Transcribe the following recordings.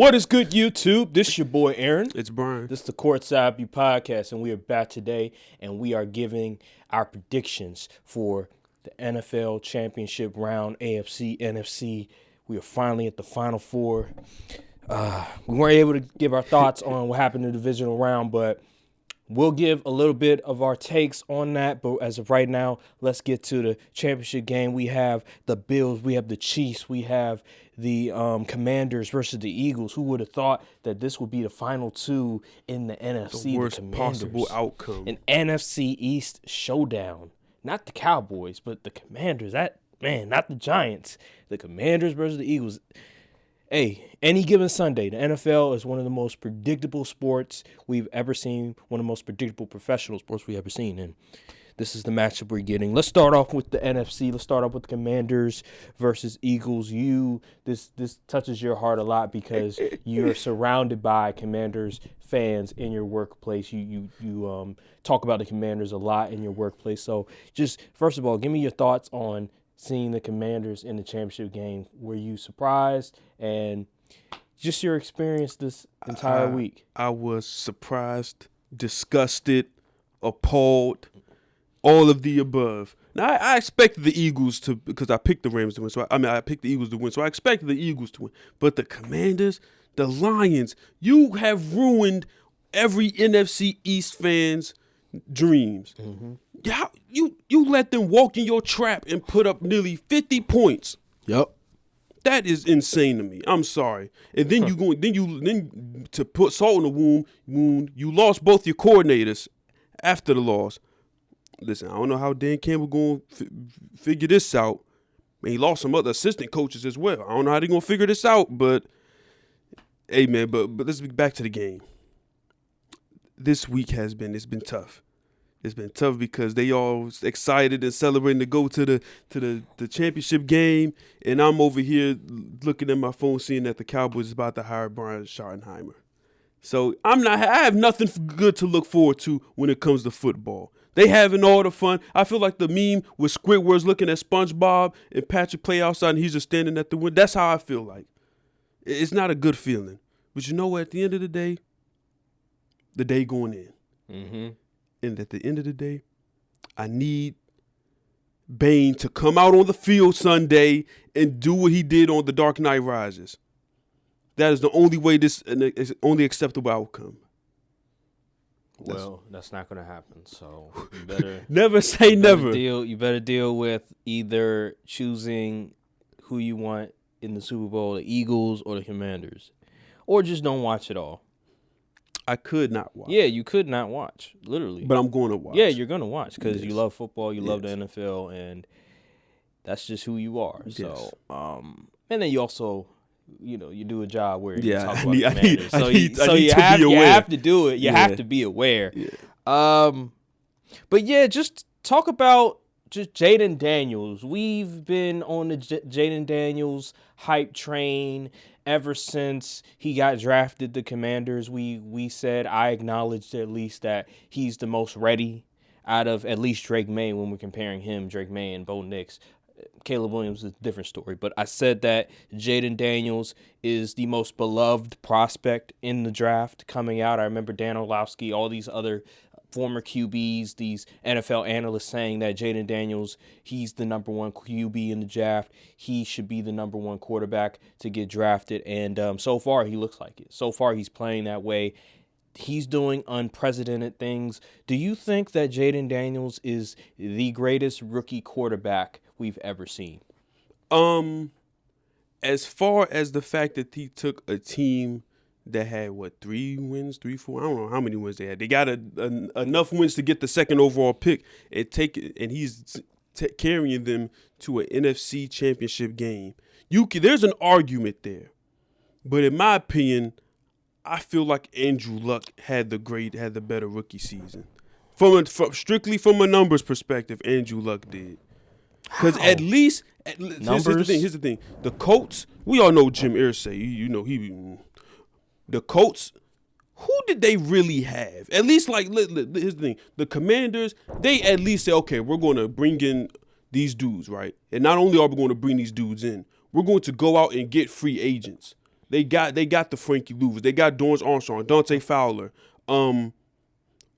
What is good, YouTube? This is your boy, Aaron. It's Brian. This is the Courtside View Podcast, and we are back today, and we are giving our predictions for the NFL Championship round, AFC, NFC. We are finally at the Final Four. We weren't able to give our thoughts on what happened in the divisional round, but we'll give a little bit of our takes on that. But as of right now, let's get to the championship game. We have the Bills, we have the Chiefs, we have the Commanders versus the Eagles. Who would have thought that this would be the final two in the NFC? The worst possible outcome. An NFC East showdown. Not the Cowboys, but the Commanders. Not the Giants. The Commanders versus the Eagles. Hey, any given Sunday, the NFL is one of the most predictable sports we've ever seen, one of the most predictable professional sports we've ever seen, and this is the matchup we're getting. Let's start off with the NFC. Let's start off with the Commanders versus Eagles. This touches your heart a lot because you're surrounded by Commanders fans in your workplace. You talk about the Commanders a lot in your workplace. So just, first of all, give me your thoughts on seeing the Commanders in the championship game. Were you surprised? And just your experience this entire week. I was surprised, disgusted, appalled, all of the above. Now, I expected the Eagles to, because I picked the Rams to win. I picked the Eagles to win, so I expected the Eagles to win. But the Commanders, the Lions, you have ruined every NFC East fan's dreams. Mm-hmm. Yeah, you let them walk in your trap and put up nearly 50 points. Yep. That is insane to me. I'm sorry. And then then to put salt in the wound, you lost both your coordinators after the loss. Listen, I don't know how Dan Campbell going to figure this out. Man, he lost some other assistant coaches as well. I don't know how they're going to figure this out, but hey, man, but let's get back to the game. This week it's been tough. It's been tough because they all excited and celebrating to go to the championship game, and I'm over here looking at my phone, seeing that the Cowboys is about to hire Brian Schottenheimer. So I have nothing good to look forward to when it comes to football. They having all the fun. I feel like the meme with Squidward's looking at SpongeBob and Patrick play outside and he's just standing at the window. That's how I feel like. It's not a good feeling. But you know what? At the end of the day going in. Mm-hmm. And at the end of the day, I need Bane to come out on the field Sunday and do what he did on The Dark Knight Rises. That is the only way this is only acceptable outcome. Well, that's not going to happen. So you better never say never. You better deal with either choosing who you want in the Super Bowl, the Eagles or the Commanders, or just don't watch it all. I could not watch. Yeah, you could not watch, literally. But I'm going to watch. Yeah, you're going to watch because you love football, you love the NFL, and that's just who you are. Yes. So, and then you also, you do a job where you talk about the Commanders. So you have to do it. You have to be aware. Yeah. But yeah, just talk about just Jayden Daniels. We've been on the Jayden Daniels hype train ever since he got drafted. The Commanders, we said, I acknowledged at least that he's the most ready out of at least Drake May when we're comparing him, Drake May and Bo Nix. Caleb Williams is a different story, but I said that Jayden Daniels is the most beloved prospect in the draft coming out. I remember Dan Orlovsky, all these other former QBs, these NFL analysts saying that Jayden Daniels, he's the number one QB in the draft. He should be the number one quarterback to get drafted. And so far, he looks like it. So far, he's playing that way. He's doing unprecedented things. Do you think that Jayden Daniels is the greatest rookie quarterback we've ever seen? As far as the fact that he took a team that had, 3 wins, 3, 4, I don't know how many wins they had. They got enough wins to get the second overall pick and he's carrying them to an NFC Championship game. There's an argument there. But in my opinion, I feel like Andrew Luck had the better rookie season. Strictly from a numbers perspective, Andrew Luck did. Because at least, here's the thing. The Colts, we all know Jim Irsay. The Colts, who did they really have? At least, here's the thing. The Commanders, they at least say, okay, we're going to bring in these dudes, right? And not only are we going to bring these dudes in, we're going to go out and get free agents. They got the Frankie Louvers. They got Dorrance Armstrong, Dante Fowler, Tyler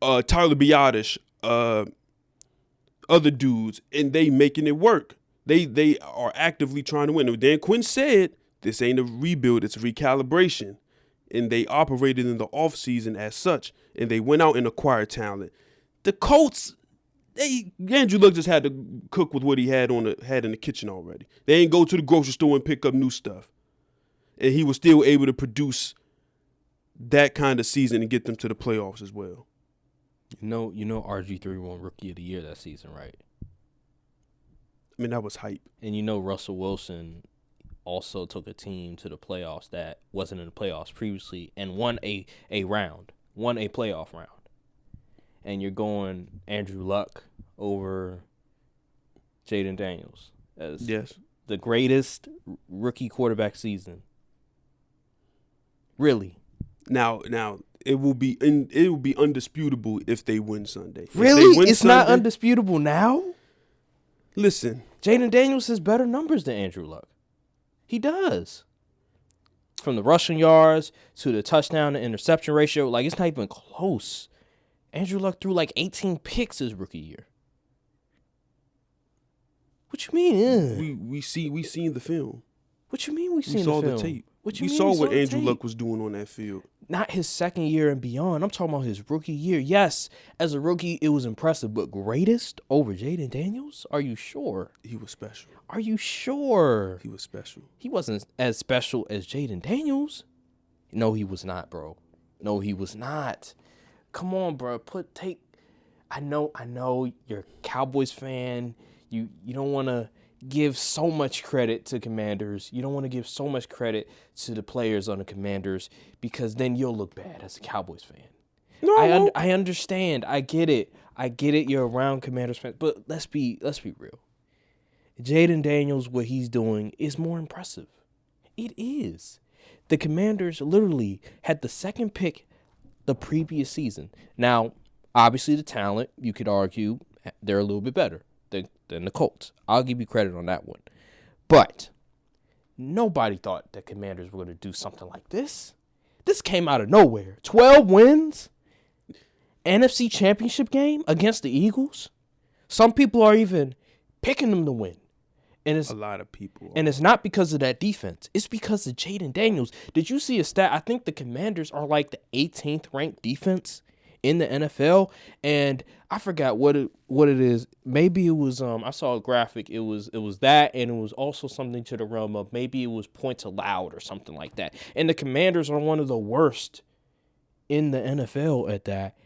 Biotish, other dudes, and they making it work. They are actively trying to win. And Dan Quinn said this ain't a rebuild, it's a recalibration. And they operated in the offseason as such, and they went out and acquired talent. The Colts, Andrew Luck just had to cook with what he had in the kitchen already. They ain't go to the grocery store and pick up new stuff. And he was still able to produce that kind of season and get them to the playoffs as well. You know RG3 won Rookie of the Year that season, right? I mean, that was hype. And you know Russell Wilson also took a team to the playoffs that wasn't in the playoffs previously and won a playoff round. And you're going Andrew Luck over Jayden Daniels as the greatest rookie quarterback season. Really? Now it will be undisputable if they win Sunday. Really? It's Sunday, not undisputable now? Listen. Jayden Daniels has better numbers than Andrew Luck. He does. From the rushing yards to the touchdown to interception ratio, like it's not even close. Andrew Luck threw like 18 picks his rookie year. What you mean? We seen the film. What you mean we saw the tape? We saw what Andrew Luck was doing on that field. Not his second year and beyond. I'm talking about his rookie year. Yes, as a rookie, it was impressive, but greatest over Jayden Daniels? Are you sure? He was special. Are you sure? He was special. He wasn't as special as Jayden Daniels. No, he was not, bro. No, he was not. Come on, bro. I know you're a Cowboys fan. You don't want to give so much credit to Commanders. You don't want to give so much credit to the players on the Commanders because then you'll look bad as a Cowboys fan. No, I understand. I get it. You're around Commanders fans, but let's be real. Jayden Daniels, what he's doing is more impressive. It is. The Commanders literally had the second pick the previous season. Now, obviously, the talent, you could argue, they're a little bit better than the Colts. I'll give you credit on that one. But nobody thought the Commanders were going to do something like this. This came out of nowhere. 12 wins, NFC Championship game against the Eagles. Some people are even picking them to win. And it's a lot of people. And it's not because of that defense. It's because of Jayden Daniels. Did you see a stat? I think the Commanders are like the 18th ranked defense in the NFL, and I forgot what it is. Maybe it was I saw a graphic. It was that, and it was also something to the realm of maybe it was points allowed or something like that. And the Commanders are one of the worst in the NFL at that.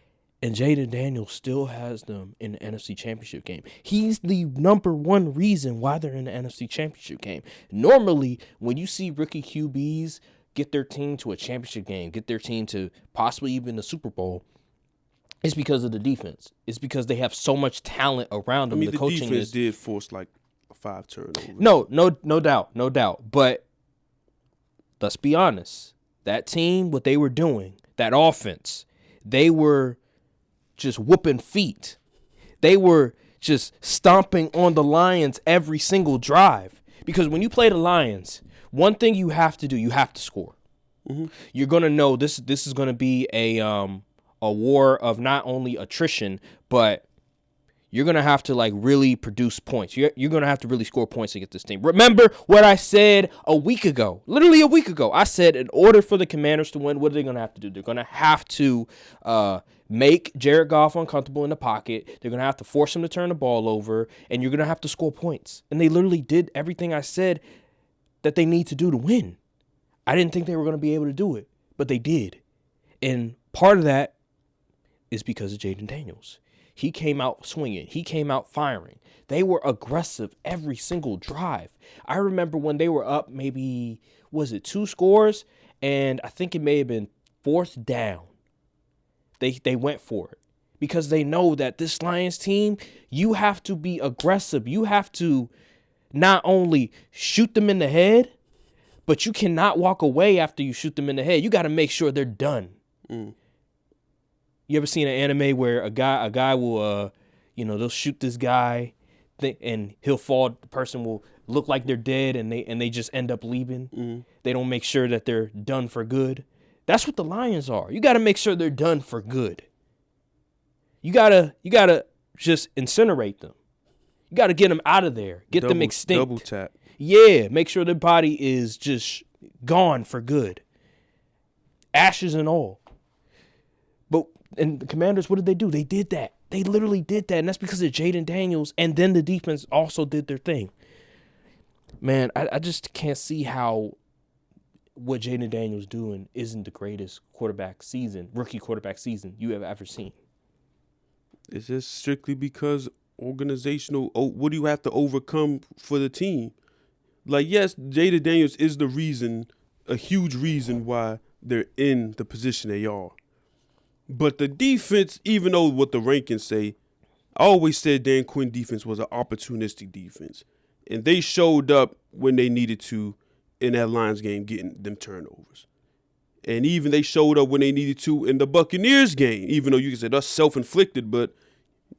And Jayden Daniels still has them in the NFC Championship game. He's the number one reason why they're in the NFC Championship game. Normally, when you see rookie QBs get their team to a championship game, get their team to possibly even the Super Bowl, it's because of the defense. It's because they have so much talent around them. I mean, the defense did force like 5 turnovers. No doubt. But let's be honest. That team, what they were doing, that offense, they were just whooping feet. They were just stomping on the Lions every single drive. Because when you play the Lions, one thing you have to do, you have to score. Mm-hmm. You're going to know this is going to be a war of not only attrition, but you're going to have to like really produce points. You're going to have to really score points against this team. Remember what I said a week ago, literally a week ago. I said in order for the Commanders to win, what are they going to have to do? They're going to have to make Jared Goff uncomfortable in the pocket. They're going to have to force him to turn the ball over, and you're going to have to score points. And they literally did everything I said that they need to do to win. I didn't think they were going to be able to do it, but they did. And part of that is because of Jayden Daniels. He came out swinging. He came out firing. They were aggressive every single drive. I remember when they were up maybe, was it 2 scores? And I think it may have been 4th down. They went for it because they know that this Lions team, you have to be aggressive. You have to not only shoot them in the head, but you cannot walk away after you shoot them in the head. You got to make sure they're done. Mm. You ever seen an anime where a guy will, they'll shoot this guy and he'll fall. The person will look like they're dead and they just end up leaving. Mm-hmm. They don't make sure that they're done for good. That's what the Lions are. You got to make sure they're done for good. You gotta just incinerate them. You got to get them out of there. Get them extinct. Double tap. Yeah, make sure their body is just gone for good. Ashes and all. And the Commanders, what did they do? They did that. They literally did that, and that's because of Jayden Daniels, and then the defense also did their thing. Man, I just can't see how what Jayden Daniels doing isn't the greatest rookie quarterback season you have ever seen. Is this strictly because organizational, what do you have to overcome for the team? Like, yes, Jayden Daniels is the reason, a huge reason why they're in the position they are. But the defense, even though what the rankings say, I always said Dan Quinn defense was an opportunistic defense. And they showed up when they needed to in that Lions game, getting them turnovers. And even they showed up when they needed to in the Buccaneers game, even though you can say that's self-inflicted, but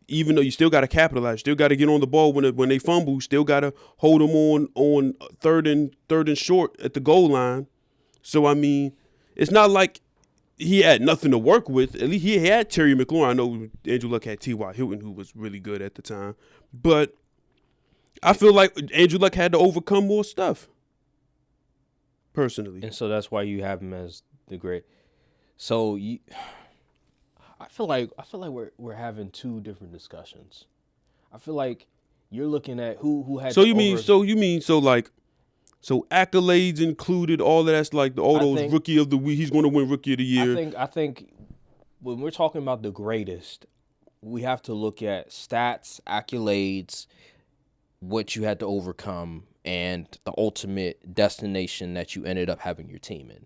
even though you still got to capitalize, still got to get on the ball when they fumble, still got to hold them on third and short at the goal line. So, I mean, it's not like he had nothing to work with. At least he had Terry McLaurin. I know Andrew Luck had T.Y. Hilton, who was really good at the time. But I feel like Andrew Luck had to overcome more stuff, personally. And so that's why you have him as the great. So I feel like we're having two different discussions. I feel like you're looking at who had. So So accolades included, all of that's like those rookie of the week. He's going to win rookie of the year. I think when we're talking about the greatest, we have to look at stats, accolades, what you had to overcome, and the ultimate destination that you ended up having your team in.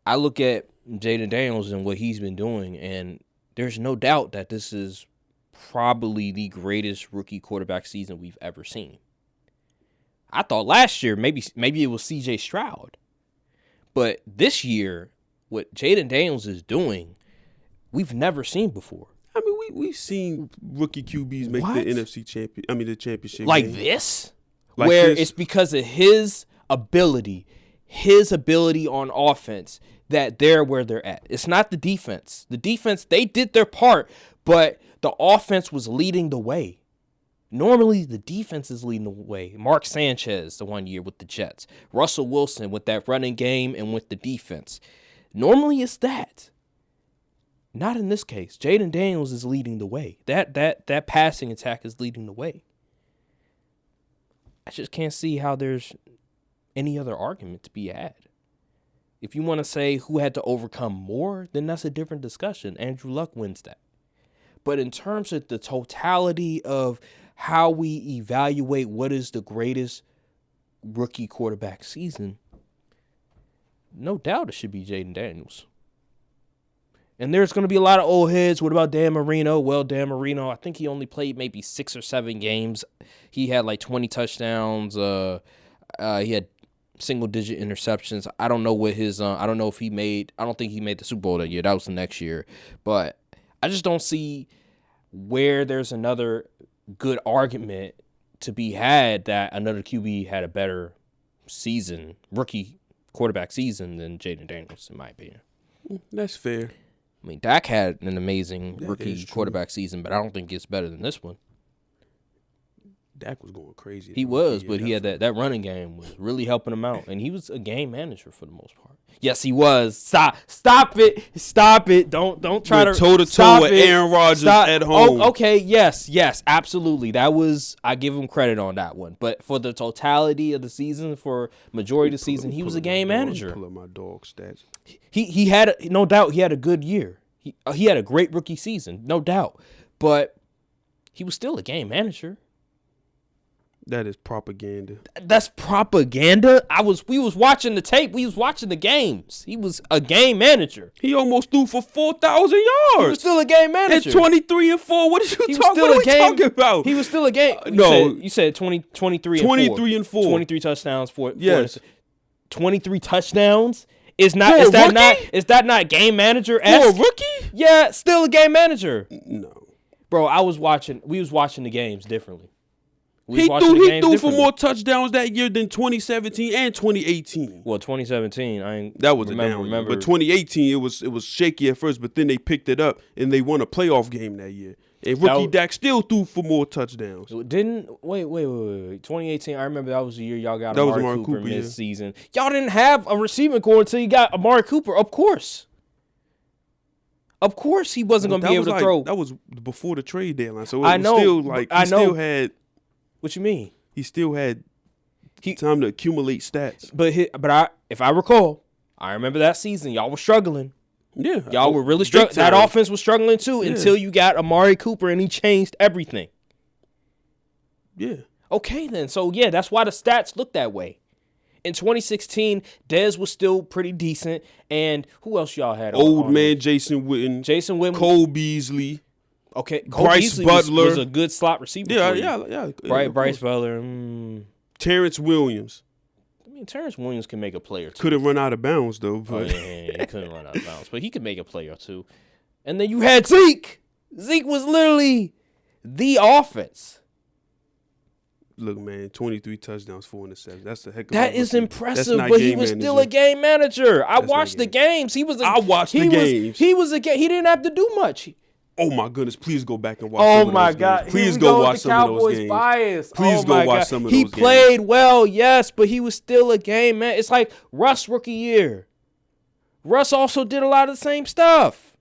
I look at Jayden Daniels and what he's been doing, and there's no doubt that this is probably the greatest rookie quarterback season we've ever seen. I thought last year maybe it was C.J. Stroud. But this year, what Jayden Daniels is doing, we've never seen before. I mean, we've seen rookie QBs make the NFC the championship like game. This? Like where this? It's because of his ability on offense that they're where they're at. It's not the defense. The defense, they did their part, but the offense was leading the way. Normally, the defense is leading the way. Mark Sanchez, the 1 year with the Jets. Russell Wilson with that running game and with the defense. Normally, it's that. Not in this case. Jayden Daniels is leading the way. That passing attack is leading the way. I just can't see how there's any other argument to be had. If you want to say who had to overcome more, then that's a different discussion. Andrew Luck wins that. But in terms of the totality of how we evaluate what is the greatest rookie quarterback season, no doubt it should be Jayden Daniels. And there's going to be a lot of old heads. What about Dan Marino? Well, Dan Marino, I think he only played maybe 6 or 7 games. He had like 20 touchdowns. He had single-digit interceptions. I don't know what his I don't know if he made – I don't think he made the Super Bowl that year. That was the next year. But I just don't see where there's another – good argument to be had that another QB had a better season, rookie quarterback season than Jayden Daniels, in my opinion. That's fair. I mean, Dak had an amazing rookie quarterback season, but I don't think it's better than this one. Dak was going crazy. He was, but he had that running game was really helping him out, and he was a game manager for the most part. Yes, he was. Stop it. Don't try to toe-to-toe with Aaron Rodgers at home. Oh, okay, yes, absolutely. I give him credit on that one. But for the totality of the season, for majority of the season, he was a game manager. Pull up my dog stats. He had no doubt. He had a good year. He had a great rookie season, no doubt. But he was still a game manager. That is propaganda. That's propaganda? We was watching the tape. We was watching the games. He was a game manager. He almost threw for 4,000 yards. He was still a game manager. At 23-4. What are you talking about? He was still a game. You said 23 and 4. 23 touchdowns for yes. 23 touchdowns? Is that not game manager-esque? For a rookie? Yeah, still a game manager. No. Bro, we was watching the games differently. He threw for more touchdowns that year than 2017 and 2018. Well, 2017, that was a down year. But 2018, it was shaky at first, but then they picked it up and they won a playoff game that year. And rookie Dak still threw for more touchdowns. Wait. 2018, I remember that was the year y'all got Amari Cooper mid-season. Yeah. Y'all didn't have a receiving core until you got Amari Cooper, of course. Of course he wasn't going to be able to throw. That was before the trade deadline. So it was still like he still had. What you mean? He still had time to accumulate stats. But if I recall, I remember that season y'all were struggling. Yeah. Y'all were really struggling. That offense was struggling too until you got Amari Cooper and he changed everything. Yeah. Okay then. So yeah, that's why the stats look that way. In 2016, Dez was still pretty decent. And who else y'all had? Old man Jason Witten. Cole Beasley. Okay. Cole Bryce Beasley Butler was a good slot receiver. Yeah. Bryce Butler. Terrence Williams. I mean, Terrence Williams can make a play or two. Couldn't run out of bounds, though. But. He couldn't run out of bounds. But he could make a play or two. And then you had Zeke. Zeke was literally the offense. Look, man, 23 touchdowns, 4 interceptions. That's a heck of a That is impressive, but he was still a game manager. I watched the games. I watched the games. He didn't have to do much. Oh, my goodness. Please go back and watch some of those games. Please go watch some of those games. Bias. Please go watch some of those games. He played well, yes, but he was still a game man. It's like Russ rookie year. Russ also did a lot of the same stuff.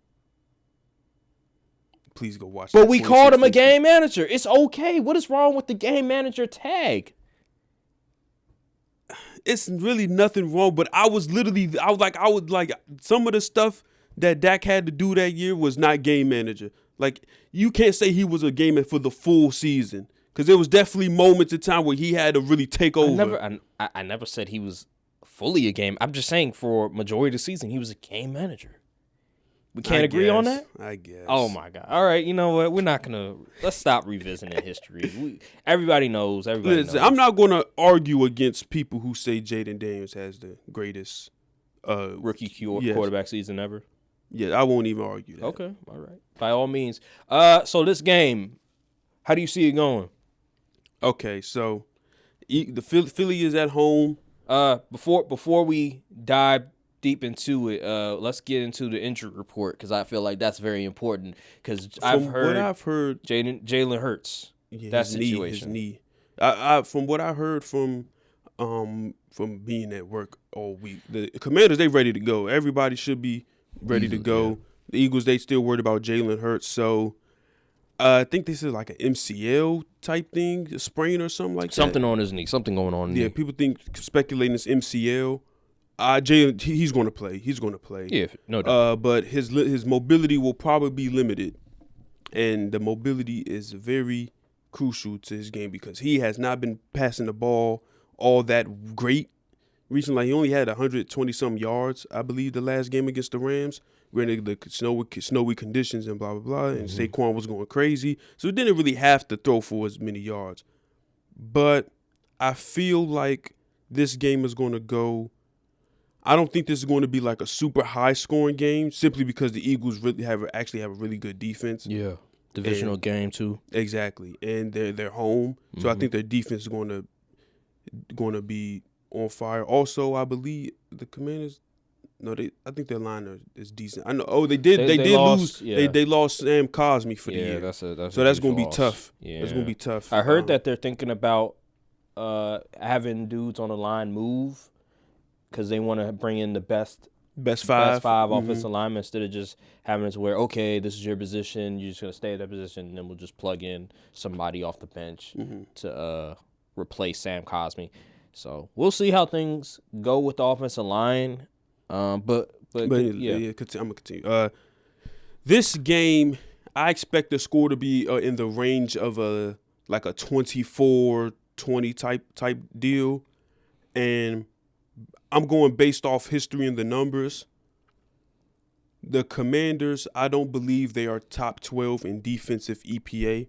Please go watch. But we called him a game manager. It's okay. What is wrong with the game manager tag? It's really nothing wrong, but I was like some of the stuff that Dak had to do that year was not game manager. Like, you can't say he was a game manager for the full season because there was definitely moments in time where he had to really take over. I never said he was fully a game. I'm just saying for majority of the season, he was a game manager. We can't agree on that? I guess. Oh, my God. All right, you know what? We're not going to – let's stop revisiting history. Everybody knows. Listen, I'm not going to argue against people who say Jayden Daniels has the greatest rookie quarterback season ever. Yeah, I won't even argue that. Okay, all right. By all means. So this game, how do you see it going? Okay, so the Philly is at home. Before we dive deep into it, let's get into the injury report because I feel like that's very important. Because I've heard Jalen Hurts. Yeah, that situation. His knee. From what I heard from being at work all week, the Commanders, they ready to go. Everybody should be ready to go. Yeah. The Eagles, they still worried about Jalen Hurts. So I think this is like an MCL type thing, a sprain or something like that. Something on his knee. Something going on. Yeah, people speculating it's MCL. Jalen, he's going to play. He's going to play. Yeah, no doubt. But his mobility will probably be limited, and the mobility is very crucial to his game because he has not been passing the ball all that great recently. He only had 120-some yards, I believe, the last game against the Rams. Granted, the snowy conditions and blah, blah, blah, and Saquon was going crazy. So he didn't really have to throw for as many yards. But I feel like this game is going to go – I don't think this is going to be like a super high-scoring game simply because the Eagles actually have a really good defense. Yeah, divisional game too. Exactly, and they're home, so I think their defense is going to be on fire. Also, I believe the Commanders. No, I think their line is decent. I know. Oh, they did lose. Yeah. They lost Sam Cosmi for the year. That's so that's going to be tough. Yeah, that's going to be tough. I heard that they're thinking about having dudes on the line move. Because they want to bring in the best five offensive linemen instead of just having it to where, okay, this is your position, you're just going to stay at that position, and then we'll just plug in somebody off the bench to replace Sam Cosmi. So we'll see how things go with the offensive line. But I'm going to continue. This game, I expect the score to be in the range of a 24-20 type deal. And I'm going based off history and the numbers. The Commanders, I don't believe they are top 12 in defensive EPA.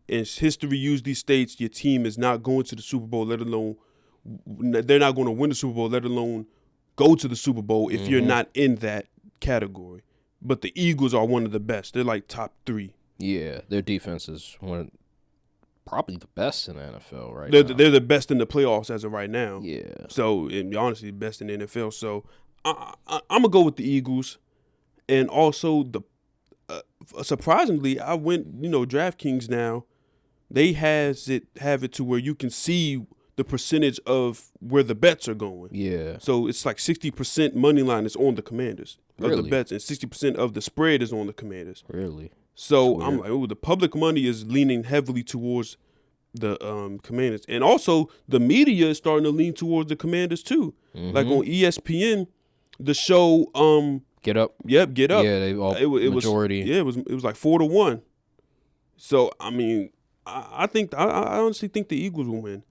And history usually states your team is not going to the Super Bowl, let alone they're not going to win the Super Bowl, let alone go to the Super Bowl if you're not in that category. But the Eagles are one of the best. They're like top 3. Yeah, their defense is probably the best in the NFL right now. They're the best in the playoffs as of right now. Yeah. So, and honestly, best in the NFL. So, I'm going to go with the Eagles. And also, surprisingly, I went, DraftKings now, they have it to where you can see the percentage of where the bets are going. Yeah. So it's like 60% money line is on the Commanders of Really? the bets, and 60% of the spread is on the Commanders. Really? So I'm like, the public money is leaning heavily towards the Commanders, and also the media is starting to lean towards the Commanders too. Mm-hmm. Like on ESPN, the show Get Up. Yep, Get Up. Yeah, they all it majority. It was like 4-1. So I mean, I honestly think the Eagles will win.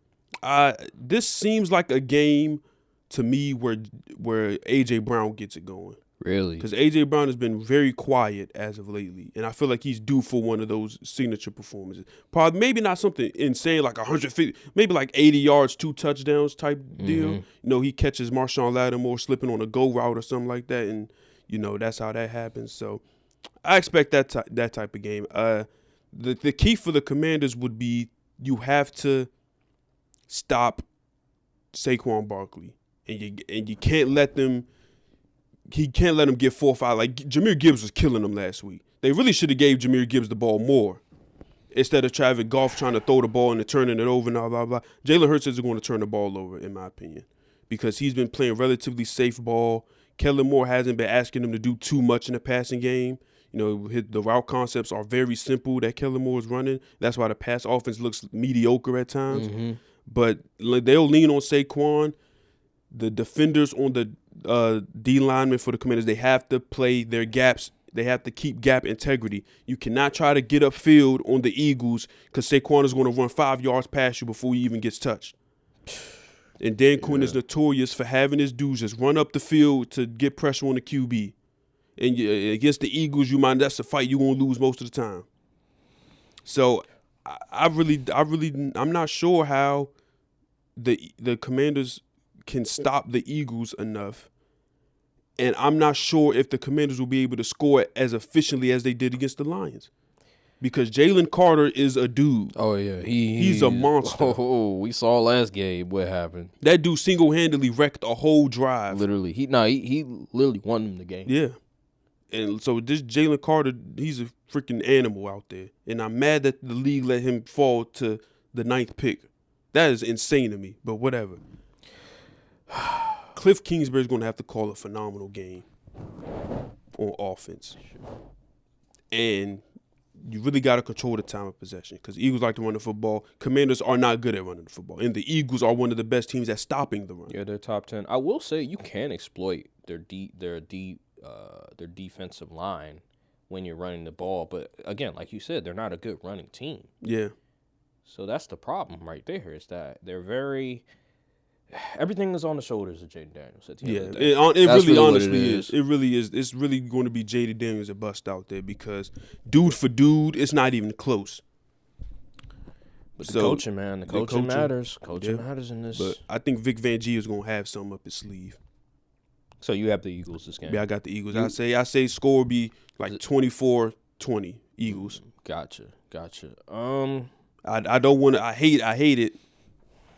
This seems like a game to me where AJ Brown gets it going. Really? Because AJ Brown has been very quiet as of lately, and I feel like he's due for one of those signature performances. Probably maybe not something insane like 150, maybe like 80 yards, 2 touchdowns type deal. He catches Marshawn Lattimore slipping on a go route or something like that, and that's how that happens. So I expect that type of game. The key for the Commanders would be you have to stop Saquon Barkley, and you can't let them. He can't let him get 4 or 5. Like Jahmyr Gibbs was killing him last week. They really should have gave Jahmyr Gibbs the ball more instead of Travis Goff trying to throw the ball and turning it over and blah blah blah. Jalen Hurts isn't going to turn the ball over, in my opinion, because he's been playing relatively safe ball. Kellen Moore hasn't been asking him to do too much in the passing game. The route concepts are very simple that Kellen Moore is running. That's why the pass offense looks mediocre at times. Mm-hmm. But they'll lean on Saquon. The defenders on the D linemen for the Commanders, they have to play their gaps. They have to keep gap integrity. You cannot try to get upfield on the Eagles because Saquon is going to run 5 yards past you before he even gets touched. And Dan Quinn is notorious for having his dudes just run up the field to get pressure on the QB. And against the Eagles, that's a fight you're going to lose most of the time. So I'm not sure how the Commanders can stop the Eagles enough. And I'm not sure if the Commanders will be able to score as efficiently as they did against the Lions. Because Jalen Carter is a dude. Oh, yeah. He's a monster. Oh, we saw last game what happened. That dude single-handedly wrecked a whole drive. Literally. He literally won them the game. Yeah. And so this Jalen Carter, he's a freaking animal out there. And I'm mad that the league let him fall to the 9th pick. That is insane to me, but whatever. Cliff Kingsbury's going to have to call a phenomenal game on offense. And you really got to control the time of possession because Eagles like to run the football. Commanders are not good at running the football. And the Eagles are one of the best teams at stopping the run. Yeah, they're top 10. I will say you can exploit their defensive line when you're running the ball. But, again, like you said, they're not a good running team. Yeah. So that's the problem right there is that they're very – everything is on the shoulders of Jayden Daniels at the end of the day. It really honestly is. It really is. It's really going to be Jayden Daniels that bust out there because dude for dude, it's not even close. But the coaching, man. The coaching matters. Coaching matters in this. But I think Vic Fangio is going to have something up his sleeve. So you have the Eagles this game? Yeah, I got the Eagles. I say score will be like 24-20 Eagles. Gotcha. I don't want to. I hate it.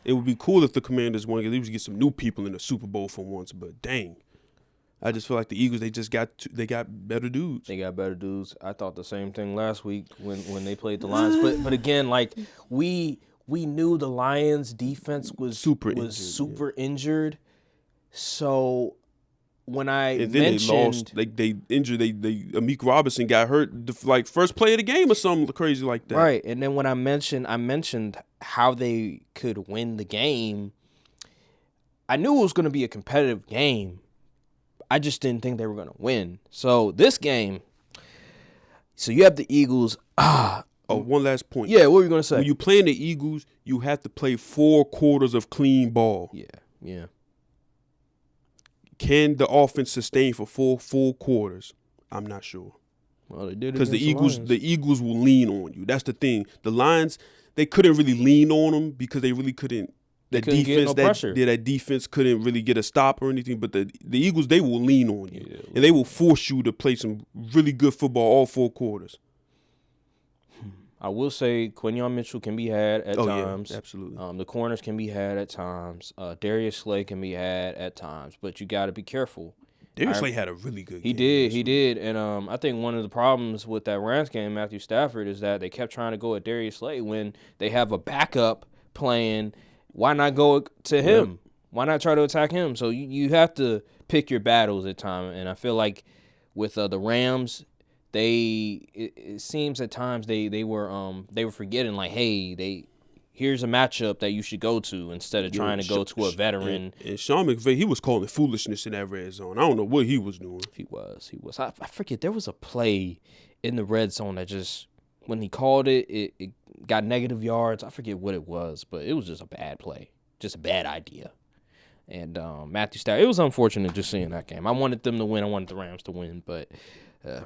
It would be cool if the Commanders won because they would get some new people in the Super Bowl for once. But dang, I just feel like the Eagles they got better dudes. They got better dudes. I thought the same thing last week when they played the Lions. But again, like we knew the Lions defense was super injured. So when they lost, they injured. They Amik Robinson got hurt like first play of the game or something crazy like that. Right, and then when I mentioned how they could win the game, I knew it was going to be a competitive game. I just didn't think they were going to win. So this game, so you have the Eagles. One last point. Yeah, what were you going to say? When you play in the Eagles, you have to play 4 quarters of clean ball. Yeah. Can the offense sustain for 4 full quarters? I'm not sure. Well, they did because the Eagles will lean on you. That's the thing. The Lions, they couldn't really lean on them because they really couldn't. That defense couldn't really get a stop or anything. But the Eagles, they will lean on you, and they will force you to play some really good football all 4 quarters. I will say Quinyon Mitchell can be had at times. Yeah, absolutely. The corners can be had at times. Darius Slay can be had at times, but you got to be careful. Darius Slay had a really good game. He did. And I think one of the problems with that Rams game, Matthew Stafford, is that they kept trying to go at Darius Slay when they have a backup playing. Why not go to him? Yep. Why not try to attack him? So you have to pick your battles at times. And I feel like with the Rams, it seems at times they were forgetting, like, hey, here's a matchup that you should go to instead of trying to go to a veteran. And Sean McVay, he was calling foolishness in that red zone. I don't know what he was doing. He was. I forget. There was a play in the red zone that just, when he called it got negative yards. I forget what it was, but it was just a bad play, just a bad idea. And Matthew Stafford, it was unfortunate just seeing that game. I wanted them to win. I wanted the Rams to win, but the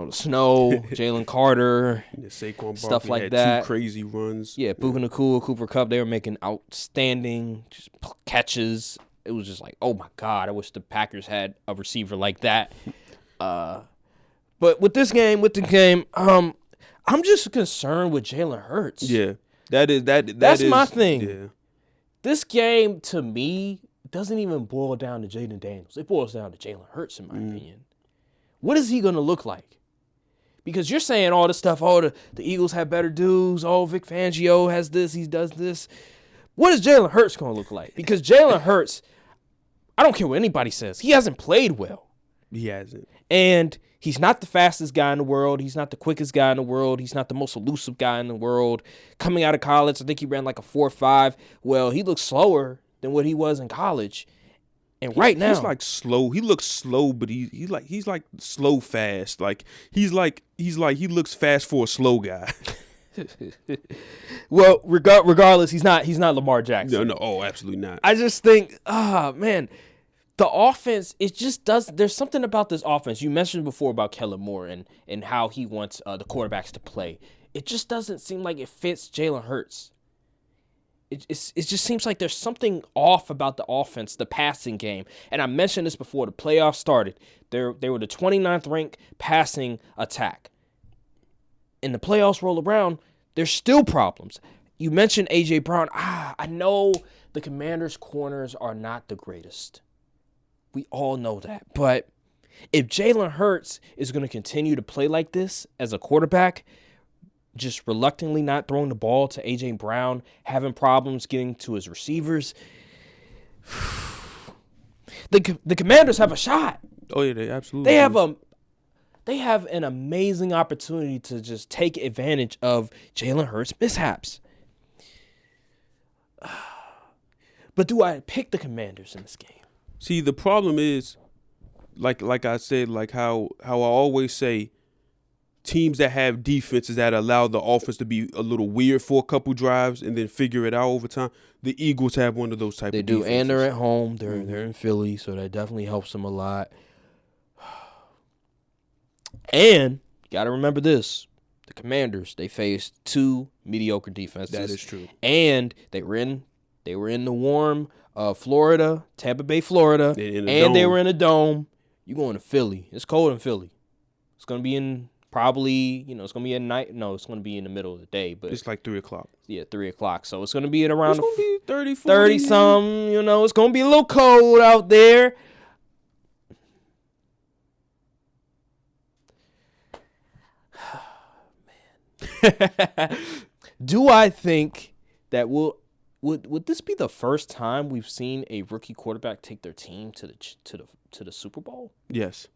snow, Jalen Carter, Saquon stuff like had that. 2 crazy runs. Yeah, Puka Nacua, Cooper Kupp, they were making outstanding just catches. It was just like, oh my God, I wish the Packers had a receiver like that. But with the game, I'm just concerned with Jalen Hurts. Yeah, that's my thing. Yeah. This game, to me, doesn't even boil down to Jayden Daniels. It boils down to Jalen Hurts, in my opinion. What is he going to look like? Because you're saying all this stuff, the Eagles have better dudes, Vic Fangio has this, he does this. What is Jalen Hurts going to look like? Because Jalen Hurts, I don't care what anybody says, he hasn't played well. He hasn't. And he's not the fastest guy in the world. He's not the quickest guy in the world. He's not the most elusive guy in the world. Coming out of college, I think he ran like a 4.5. Well, he looks slower than what he was in college. And right now, he's like slow. He looks slow, but he's like slow fast. Like he looks fast for a slow guy. Well, regardless, he's not Lamar Jackson. No, absolutely not. I just think, man, the offense, it just does. There's something about this offense. You mentioned before about Kellen Moore and how he wants the quarterbacks to play. It just doesn't seem like it fits Jalen Hurts. It just seems like there's something off about the offense, the passing game. And I mentioned this before the playoffs started. They were the 29th ranked passing attack. And the playoffs roll around, there's still problems. You mentioned A.J. Brown. I know the Commanders' corners are not the greatest. We all know that. But if Jalen Hurts is going to continue to play like this as a quarterback, just reluctantly not throwing the ball to A.J. Brown, having problems getting to his receivers, the Commanders have a shot. Oh, yeah, they absolutely They have an amazing opportunity to just take advantage of Jalen Hurts' mishaps. But do I pick the Commanders in this game? See, the problem is, like I said, like how I always say, teams that have defenses that allow the offense to be a little weird for a couple drives and then figure it out over time. The Eagles have one of those type of defenses. They do, and they're at home. They're in Philly, so that definitely helps them a lot. And you got to remember this. The Commanders, they faced 2 mediocre defenses. That is true. And they were in the warm Florida, Tampa Bay, Florida, and they were in a dome. You going to Philly. It's cold in Philly. It's going to be in probably, it's going to be at night. No, it's going to be in the middle of the day. But it's like 3 o'clock. Yeah, 3 o'clock. So it's going to be at around 30, 30-some. It's going to be a little cold out there. Man. Do I think that would this be the first time we've seen a rookie quarterback take their team to the Super Bowl? Yes.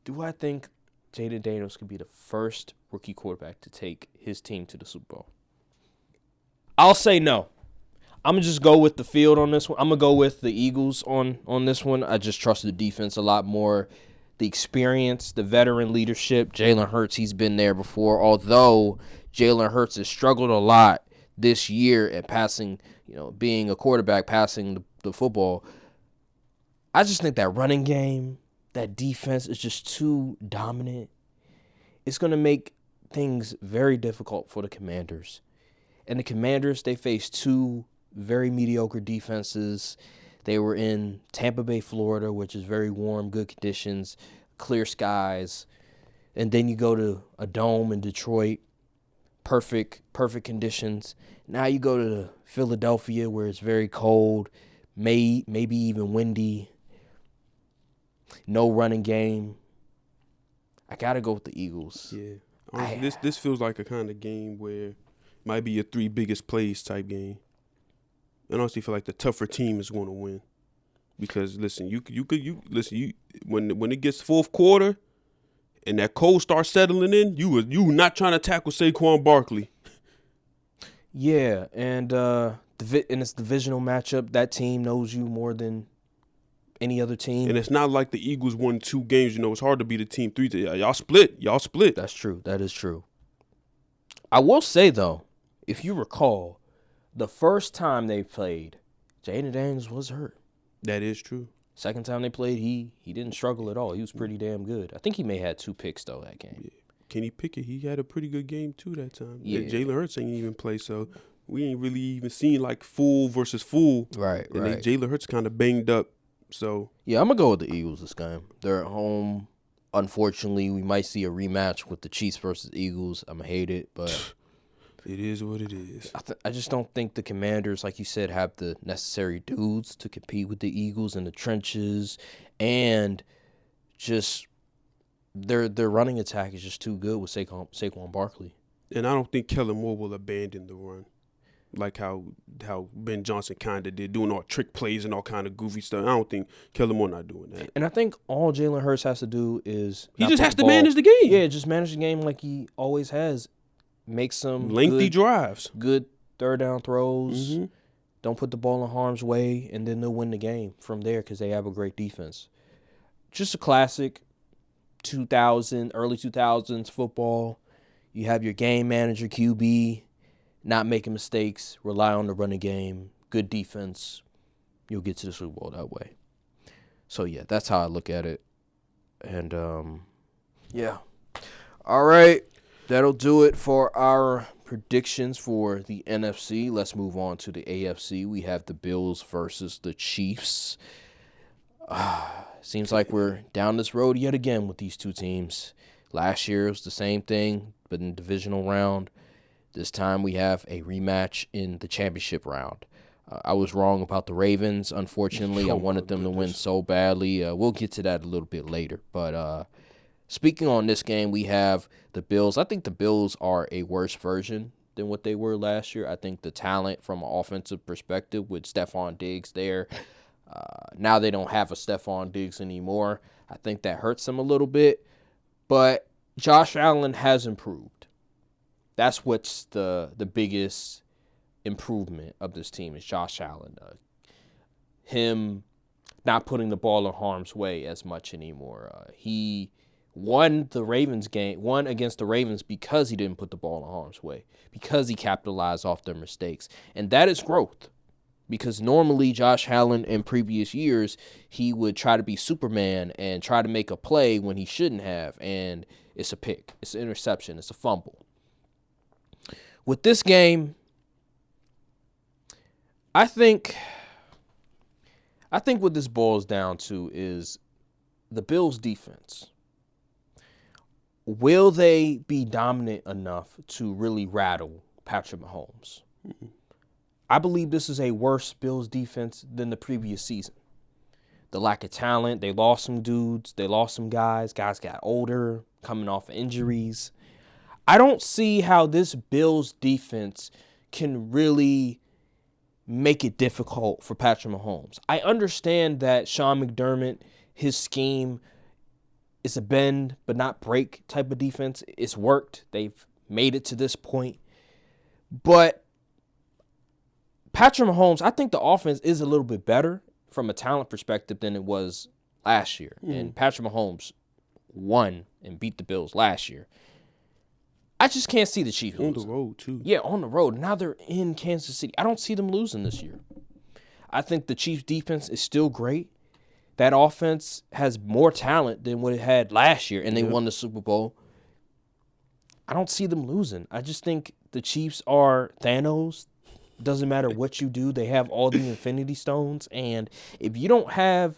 Do I think Jayden Daniels could be the first rookie quarterback to take his team to the Super Bowl? I'll say no. I'm going to just go with the field on this one. I'm going to go with the Eagles on this one. I just trust the defense a lot more. The experience, the veteran leadership. Jalen Hurts, he's been there before. Although Jalen Hurts has struggled a lot this year at passing, being a quarterback, passing the football. I just think that running game, that defense is just too dominant. It's going to make things very difficult for the Commanders. And the Commanders, they faced 2 very mediocre defenses. They were in Tampa Bay, Florida, which is very warm, good conditions, clear skies. And then you go to a dome in Detroit, perfect conditions. Now you go to Philadelphia where it's very cold, maybe even windy, no running game. I got to go with the Eagles. Yeah. This feels like a kind of game where it might be your 3 biggest plays type game. I honestly feel like the tougher team is going to win. Because listen, when it gets fourth quarter and that cold starts settling in, you not trying to tackle Saquon Barkley. Yeah, and it's divisional matchup. That team knows you more than any other team. And it's not like the Eagles won 2 games. It's hard to beat a team 3. Y'all split. That's true. That is true. I will say, though, if you recall, the first time they played, Jayden Daniels was hurt. That is true. Second time they played, he didn't struggle at all. He was pretty damn good. I think he may have had 2 picks, though, that game. Yeah. Kenny Pickett, he had a pretty good game, too, that time. Yeah. Jalen Hurts ain't even play, so we ain't really even seen, like, full versus full. Right. Jalen Hurts kind of banged up, so. Yeah, I'm going to go with the Eagles this game. They're at home. Unfortunately, we might see a rematch with the Chiefs versus Eagles. I'm going to hate it, but it is what it is. I just don't think the Commanders, like you said, have the necessary dudes to compete with the Eagles in the trenches, and just their running attack is just too good with Saquon Barkley. And I don't think Kellen Moore will abandon the run, like how Ben Johnson kind of did, doing all trick plays and all kind of goofy stuff. I don't think Kellen Moore not doing that. And I think all Jalen Hurts has to do is he just has to manage the game. Yeah, just manage the game like he always has. Make some lengthy drives, good third down throws. Mm-hmm. Don't put the ball in harm's way, and then they'll win the game from there because they have a great defense. Just a classic early 2000s football. You have your game manager, QB, not making mistakes, rely on the running game, good defense. You'll get to the Super Bowl that way. So, yeah, that's how I look at it. And, yeah. All right. That'll do it for our predictions for the NFC. Let's move on to the AFC. We have the Bills versus the Chiefs. Seems like we're down this road yet again with these two teams. Last year it was the same thing, but in the divisional round. This time we have a rematch in the championship round. I was wrong about the Ravens. Unfortunately, I wanted them to win so badly. We'll get to that a little bit later. But speaking on this game, we have the Bills. I think the Bills are a worse version than what they were last year. I think the talent from an offensive perspective with Stephon Diggs there, now they don't have a Stephon Diggs anymore. I think that hurts them a little bit. But Josh Allen has improved. That's what's the biggest improvement of this team is Josh Allen. Him not putting the ball in harm's way as much anymore. He won against the Ravens because he didn't put the ball in harm's way, because he capitalized off their mistakes. And that is growth. Because normally Josh Allen in previous years, he would try to be Superman and try to make a play when he shouldn't have. And it's a pick. It's an interception. It's a fumble. With this game, I think what this boils down to is the Bills' defense. Will they be dominant enough to really rattle Patrick Mahomes? Mm-hmm. I believe this is a worse Bills defense than the previous season. The lack of talent, they lost some dudes, they lost some guys. Guys got older, coming off injuries. I don't see how this Bills defense can really make it difficult for Patrick Mahomes. I understand that Sean McDermott, his scheme is a bend but not break type of defense. It's worked. They've made it to this point. But Patrick Mahomes, I think the offense is a little bit better from a talent perspective than it was last year. Mm. And Patrick Mahomes won and beat the Bills last year. I just can't see the Chiefs losing. On the road, too. Yeah, on the road. Now they're in Kansas City. I don't see them losing this year. I think the Chiefs' defense is still great. That offense has more talent than what it had last year, and they won the Super Bowl. I don't see them losing. I just think the Chiefs are Thanos. Doesn't matter what you do. They have all the Infinity Stones. And if you don't have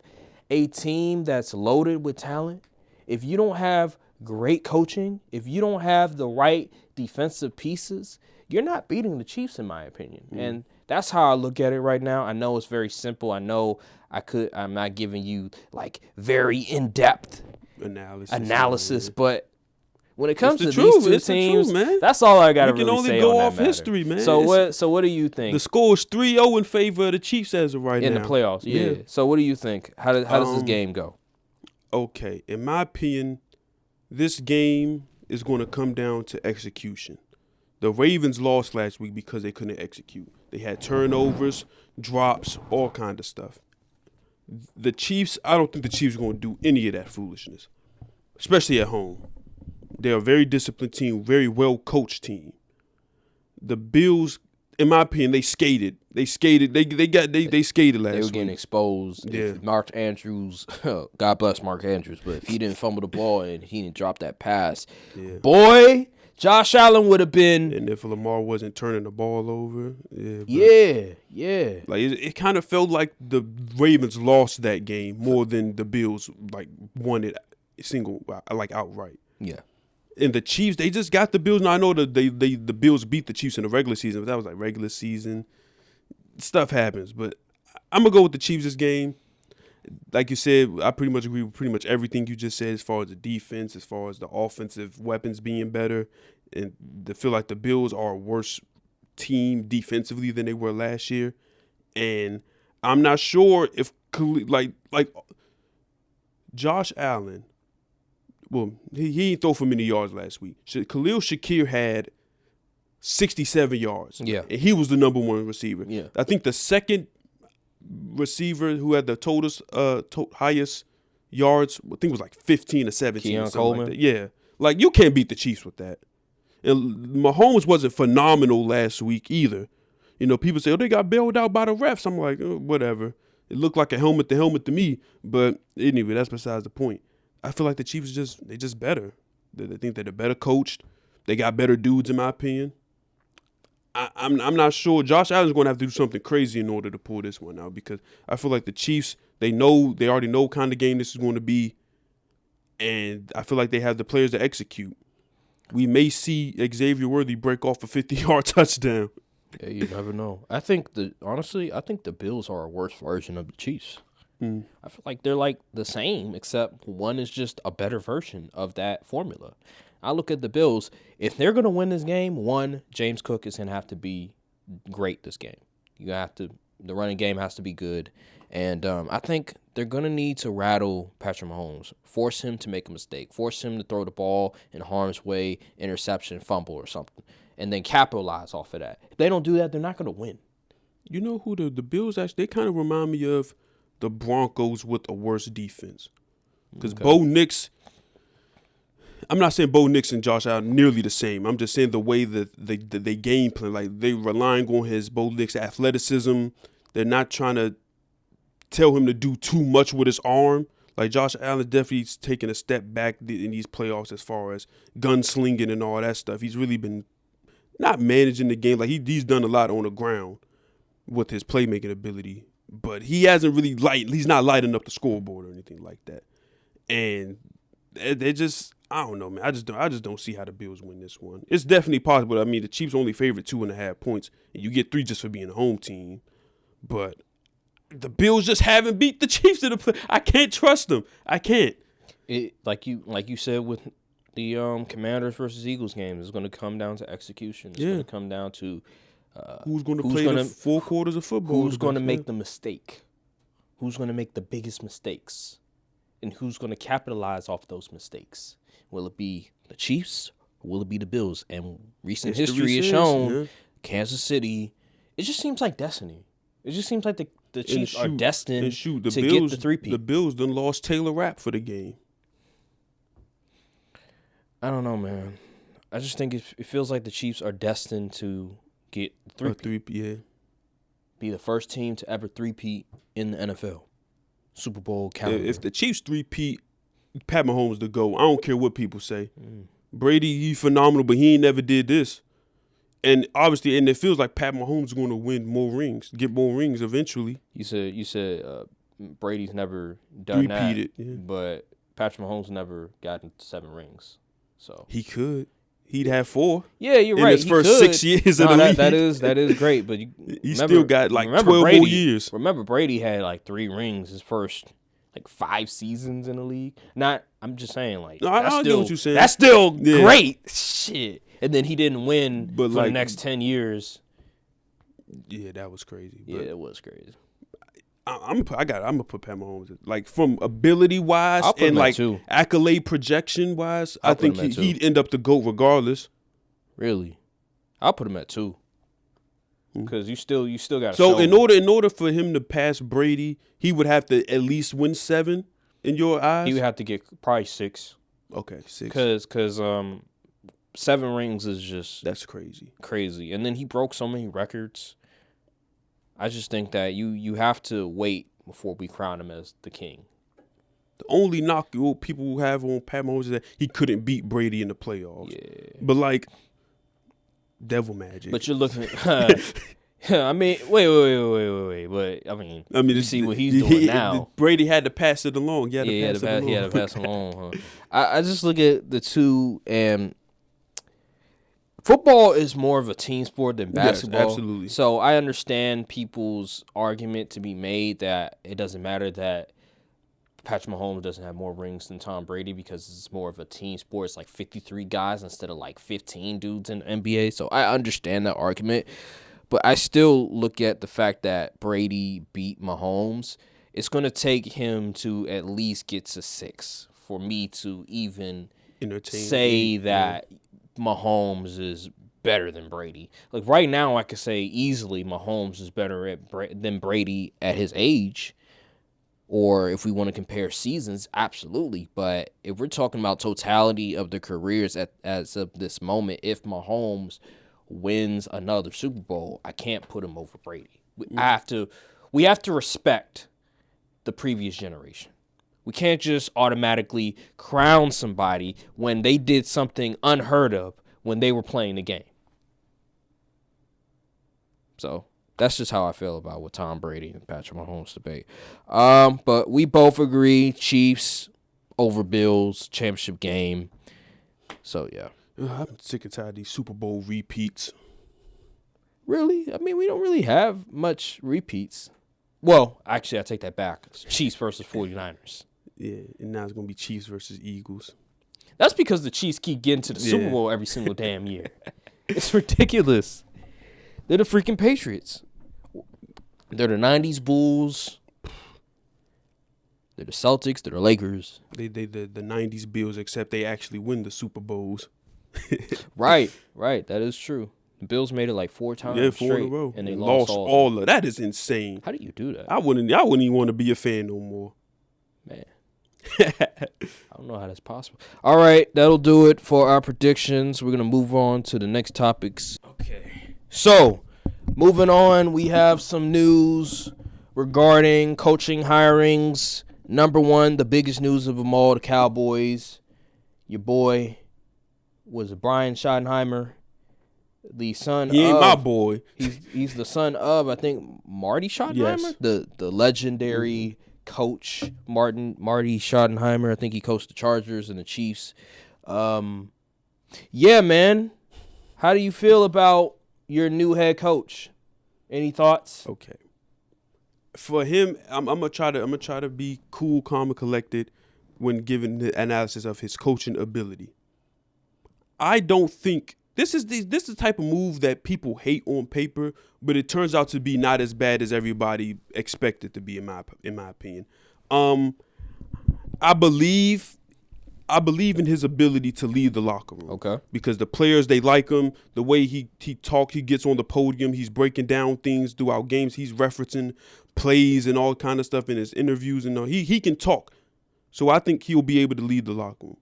a team that's loaded with talent, if you don't have great coaching, if you don't have the right defensive pieces, you're not beating the Chiefs, in my opinion. And that's how I look at it right now. I know it's very simple. I know I'm not giving you like very in-depth analysis, but when it comes to these two teams, that's all I got to really say on that matter. You can only go off history, man. So what do you think? The score is 3-0 in favor of the Chiefs as of right now. In the playoffs, yeah. So what do you think? How does this game go? Okay, in my opinion, this game is going to come down to execution. The Ravens lost last week because they couldn't execute. They had turnovers, drops, all kind of stuff. The Chiefs, I don't think the Chiefs are going to do any of that foolishness, especially at home. They're a very disciplined team, very well-coached team. The Bills, in my opinion, they skated. They skated last week. They were getting exposed. Yeah. If Mark Andrews, God bless Mark Andrews, but if he didn't fumble the ball and he didn't drop that pass, boy, Josh Allen would have been. And if Lamar wasn't turning the ball over. Yeah. Like it kind of felt like the Ravens lost that game more than the Bills like won it outright. Yeah. And the Chiefs, they just got the Bills. Now I know that the Bills beat the Chiefs in the regular season, but that was like regular season. Stuff happens, but I'm gonna go with the Chiefs this game. Like you said, I pretty much agree with pretty much everything you just said as far as the defense, as far as the offensive weapons being better, and I feel like the Bills are a worse team defensively than they were last year. And I'm not sure if like Josh Allen. Well, he didn't throw for many yards last week. Khalil Shakir had 67 yards. Yeah. And he was the number one receiver. Yeah. I think the second receiver who had the highest yards, I think it was like 15 or 17 or something Coleman. like that. Yeah. Like, you can't beat the Chiefs with that. And Mahomes wasn't phenomenal last week either. You know, people say, oh, they got bailed out by the refs. I'm like, oh, whatever. It looked like a helmet to me. But anyway, that's besides the point. I feel like the Chiefs they just better. They think they're better coached. They got better dudes, in my opinion. I'm not sure. Josh Allen's going to have to do something crazy in order to pull this one out, because I feel like the Chiefs, they already know what kind of game this is going to be, and I feel like they have the players to execute. We may see Xavier Worthy break off a 50-yard touchdown. Yeah, you never know. Honestly, I think the Bills are a worse version of the Chiefs. I feel like they're like the same, except one is just a better version of that formula. I look at the Bills. If they're going to win this game, one, James Cook is going to have to be great this game. The running game has to be good. And I think they're going to need to rattle Patrick Mahomes, force him to make a mistake, force him to throw the ball in harm's way, interception, fumble or something, and then capitalize off of that. If they don't do that, they're not going to win. You know who the Bills actually, they kind of remind me of the Broncos with a worse defense. Because Bo Nix, I'm not saying Bo Nix and Josh Allen nearly the same. I'm just saying the way that they game plan, like they relying on his Bo Nix athleticism. They're not trying to tell him to do too much with his arm. Like Josh Allen definitely taking a step back in these playoffs as far as gunslinging and all that stuff. He's really been not managing the game. Like he's done a lot on the ground with his playmaking ability. But he hasn't really he's not lighting up the scoreboard or anything like that. And they just, I don't know, man. I just don't see how the Bills win this one. It's definitely possible. I mean, the Chiefs only favorite 2.5 points, and you get 3 just for being a home team. But the Bills just haven't beat the Chiefs in the play. I can't trust them. I can't. It like you said with the Commanders versus Eagles game, it's going to come down to execution. It's going to come down to who's going to play the 4 quarters of football? Who's going to make the mistake? Who's going to make the biggest mistakes? And who's going to capitalize off those mistakes? Will it be the Chiefs or will it be the Bills? And recent history has shown Kansas City, it just seems like destiny. It just seems like the Chiefs are destined to get the 3-peat. The Bills done lost Taylor Rapp for the game. I don't know, man. I just think it feels like the Chiefs are destined to get 3-peat. Yeah. Be the first team to ever 3-peat in the NFL. Super Bowl calendar. If the Chiefs 3-peat, Pat Mahomes the GOAT. I don't care what people say. Brady, he's phenomenal, but he ain't never did this. And obviously, it feels like Pat Mahomes is going to win more rings, get more rings eventually. You said Brady's never done that, yeah. but Patrick Mahomes never gotten 7 rings. So he could. He'd have 4. Yeah, you're right. In his first 6 years in the league. That is great. But he still got like 12 more years. Remember, Brady had like 3 rings his first like 5 seasons in the league. I'm just saying, like, no, I get what you're saying. That's still great. Shit. And then he didn't win for the next 10 years. Yeah, that was crazy. Yeah, it was crazy. I'm gonna put Pat Mahomes like from ability wise and like accolade projection wise. I think he'd end up the GOAT regardless. Really, I'll put him at 2 because you still got. So in order for him to pass Brady, he would have to at least win 7 in your eyes. He would have to get probably 6. Okay, 6. Because 7 rings is just that's crazy, and then he broke so many records. I just think that you have to wait before we crown him as the king. The only knock people have on Pat Mahomes is that he couldn't beat Brady in the playoffs. Yeah. But, like, devil magic. But you're looking I mean, wait. But, I mean you see what he's doing now. Brady had to pass it along. He had to pass it along. Huh? I just look at the two, and football is more of a team sport than basketball. Yes, absolutely. So I understand people's argument to be made that it doesn't matter that Patrick Mahomes doesn't have more rings than Tom Brady because it's more of a team sport. It's like 53 guys instead of like 15 dudes in the NBA. So I understand that argument. But I still look at the fact that Brady beat Mahomes. It's going to take him to at least get to 6 for me to even say that Mahomes is better than Brady. Like right now, I could say easily Mahomes is better than Brady at his age. Or if we want to compare seasons, absolutely. But if we're talking about totality of the careers as of this moment, if Mahomes wins another Super Bowl, I can't put him over Brady. We have to respect the previous generation. We can't just automatically crown somebody when they did something unheard of when they were playing the game. So that's just how I feel about with Tom Brady and Patrick Mahomes debate. But we both agree Chiefs over Bills, championship game. So, yeah. I'm sick and tired of these Super Bowl repeats. Really? I mean, we don't really have much repeats. Well, actually, I take that back. It's Chiefs versus 49ers. Yeah, and now it's going to be Chiefs versus Eagles. That's because the Chiefs keep getting to the Super Bowl every single damn year. It's ridiculous. They're the freaking Patriots. They're the 90s Bulls. They're the Celtics. They're the Lakers. They the 90s Bills, except they actually win the Super Bowls. Right. That is true. The Bills made it like 4 times straight, in a row. And they lost all of that. Is insane. How do you do that? I wouldn't even want to be a fan no more. Man. I don't know how that's possible. All right, that'll do it for our predictions. We're going to move on to the next topics. Okay. So, moving on, we have some news regarding coaching hirings. Number 1, the biggest news of them all, the Cowboys. Your boy was Brian Schottenheimer, the son of... He ain't my boy. He's the son of, I think, Marty Schottenheimer? Yes. The legendary coach, Marty Schottenheimer. I think he coached the Chargers and the Chiefs. Yeah, man. How do you feel about your new head coach? Any thoughts? Okay. For him, I'm gonna try to be cool, calm, and collected when giving the analysis of his coaching ability. I don't think this is the type of move that people hate on paper, but it turns out to be not as bad as everybody expected to be, in my opinion. I believe in his ability to lead the locker room. Okay. Because the players, they like him. The way he talks, he gets on the podium. He's breaking down things throughout games. He's referencing plays and all kind of stuff in his interviews. And he can talk. So I think he'll be able to lead the locker room.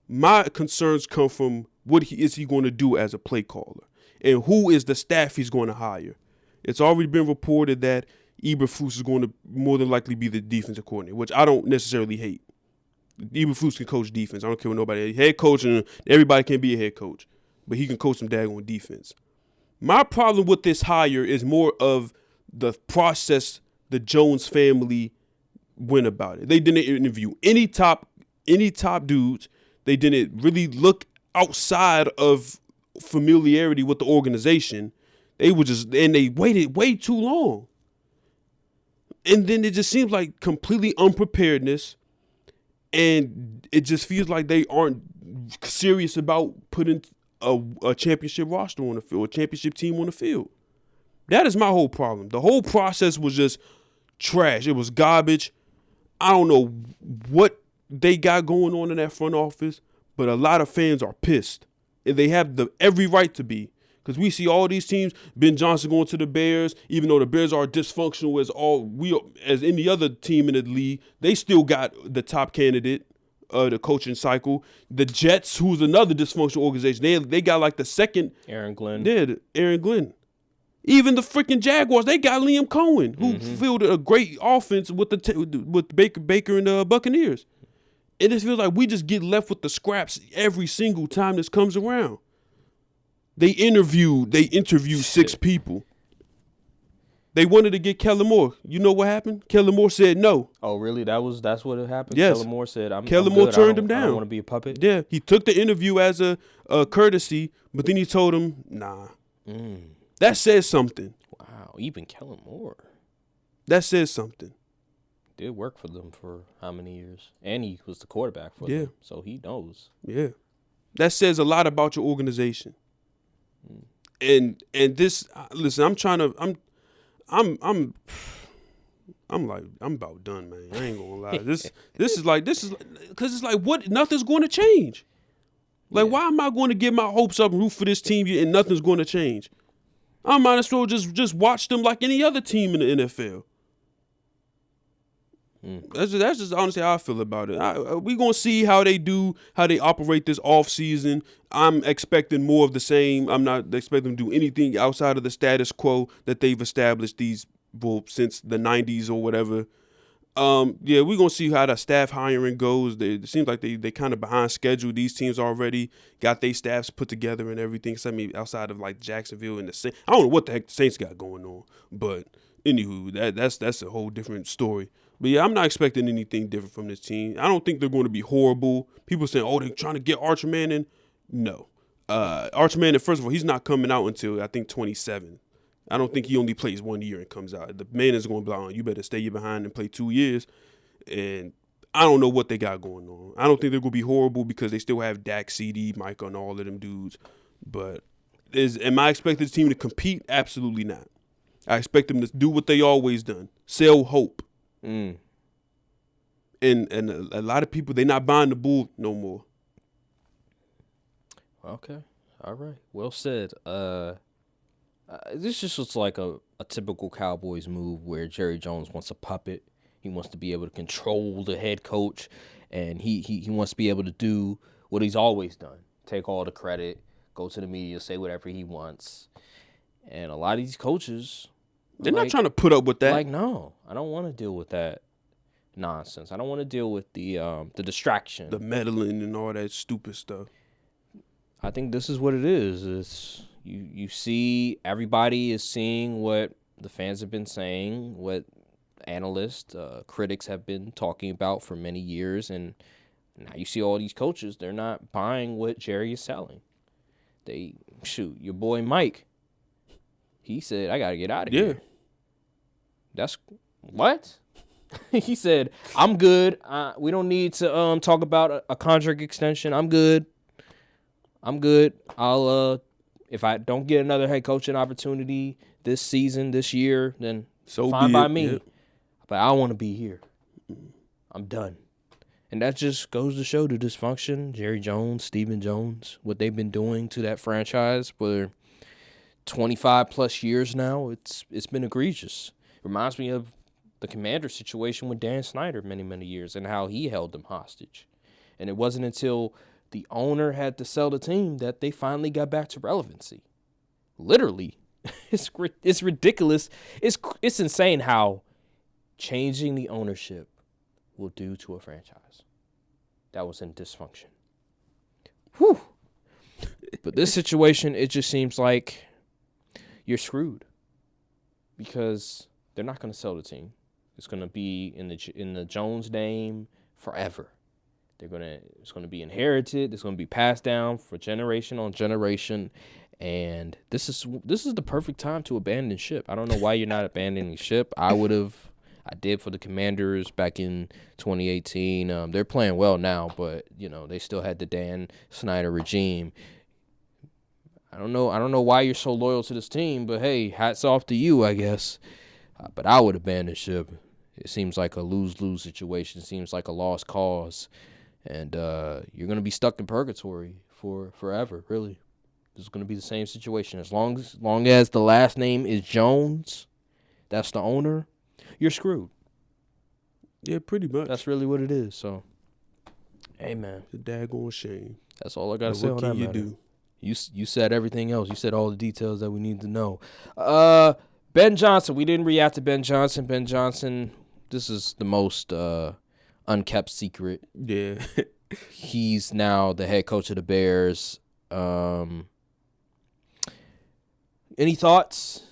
My concerns come from what is he going to do as a play caller? And who is the staff he's going to hire? It's already been reported that Eberflus is going to more than likely be the defensive coordinator, which I don't necessarily hate. Eberflus can coach defense. I don't care what nobody. Head coach, and everybody can be a head coach, but he can coach some daggone defense. My problem with this hire is more of the process the Jones family went about it. They didn't interview any top any top dudes. They didn't really look outside of familiarity with the organization. They waited way too long. And then it just seems like completely unpreparedness. And it just feels like they aren't serious about putting a championship roster on the field, a championship team on the field. That is my whole problem. The whole process was just trash. It was garbage. I don't know what they got going on in that front office, but a lot of fans are pissed. And they have every right to be. Because we see all these teams, Ben Johnson going to the Bears, even though the Bears are dysfunctional as any other team in the league, they still got the top candidate of the coaching cycle. The Jets, who's another dysfunctional organization, they got like the second. Aaron Glenn. Yeah, Aaron Glenn. Even the freaking Jaguars, they got Liam Cohen, who fielded a great offense with Baker and the Buccaneers. It just feels like we just get left with the scraps every single time this comes around. They interviewed 6 people. They wanted to get Kellen Moore. You know what happened? Kellen Moore said no. Oh, really? That's what happened? Yes. Kellen Moore said, Kellen Moore turned him down. I don't want to be a puppet. Yeah, he took the interview as a courtesy, but then he told him, nah. That says something. Wow, even Kellen Moore. That says something. Did work for them for how many years? And he was the quarterback for them, so he knows. Yeah. That says a lot about your organization. And this, listen, I'm about done, man. I ain't gonna lie. This is because it's like what nothing's going to change. Like, why am I going to get my hopes up and root for this team and nothing's going to change? I might as well just watch them like any other team in the NFL. That's just honestly how I feel about it. We're going to see how they operate this offseason. I'm expecting more of the same. I'm not expecting them to do anything outside of the status quo that they've established since the 90s or whatever. We're going to see how the staff hiring goes. It seems like they kind of behind schedule. These teams already got their staffs put together and everything. So, I mean, outside of like Jacksonville and the Saints. I don't know what the heck the Saints got going on. But anywho, that's a whole different story. But, yeah, I'm not expecting anything different from this team. I don't think they're going to be horrible. People saying, they're trying to get Archer Manning. No. Archer Manning, first of all, he's not coming out until, I think, 27. I don't think he only plays 1 year and comes out. The man is going to be like, you better stay behind and play 2 years. And I don't know what they got going on. I don't think they're going to be horrible because they still have Dak, CD, Micah, and all of them dudes. But am I expecting this team to compete? Absolutely not. I expect them to do what they always done. Sell hope. And a lot of people, they're not buying the bull no more. Okay. All right. Well said. This just looks like a typical Cowboys move where Jerry Jones wants a puppet. He wants to be able to control the head coach, and he wants to be able to do what he's always done. Take all the credit, go to the media, say whatever he wants. And a lot of these coaches, they're not trying to put up with that. Like, no, I don't want to deal with that nonsense. I don't want to deal with the distraction. The meddling and all that stupid stuff. I think this is what it is. It's you see everybody is seeing what the fans have been saying, what analysts, critics have been talking about for many years, and now you see all these coaches, they're not buying what Jerry is selling. Your boy Mike, he said, I got to get out of here. That's what? He said, I'm good. We don't need to talk about a contract extension. I'm good. I'll if I don't get another head coaching opportunity this season, this year, then so fine by me. Yeah. But I want to be here. I'm done. And that just goes to show the dysfunction, Jerry Jones, Stephen Jones, what they've been doing to that franchise for 25 plus years now. It's been egregious. It reminds me of the Commander situation with Dan Snyder many, many years and how he held them hostage. And it wasn't until the owner had to sell the team that they finally got back to relevancy. Literally. It's ridiculous. It's insane how changing the ownership will do to a franchise that was in dysfunction. Whew. But this situation, it just seems like you're screwed because they're not going to sell the team. It's going to be in the Jones name forever. It's gonna be inherited. It's gonna be passed down for generation on generation, and this is the perfect time to abandon ship. I don't know why you're not abandoning ship. I did for the Commanders back in 2018. They're playing well now, but they still had the Dan Snyder regime. I don't know why you're so loyal to this team, but hey, hats off to you, I guess. But I would abandon ship. It seems like a lose-lose situation. It seems like a lost cause. And you're going to be stuck in purgatory for forever, really. This is going to be the same situation. As long as the last name is Jones, that's the owner, you're screwed. Yeah, pretty much. That's really what it is. So, hey, man. It's a daggone shame. That's all I got to say on that matter. What can you do? You said everything else. You said all the details that we need to know. Ben Johnson. We didn't react to Ben Johnson. Ben Johnson, this is the most unkept secret. Yeah. He's now the head coach of the Bears. Any thoughts?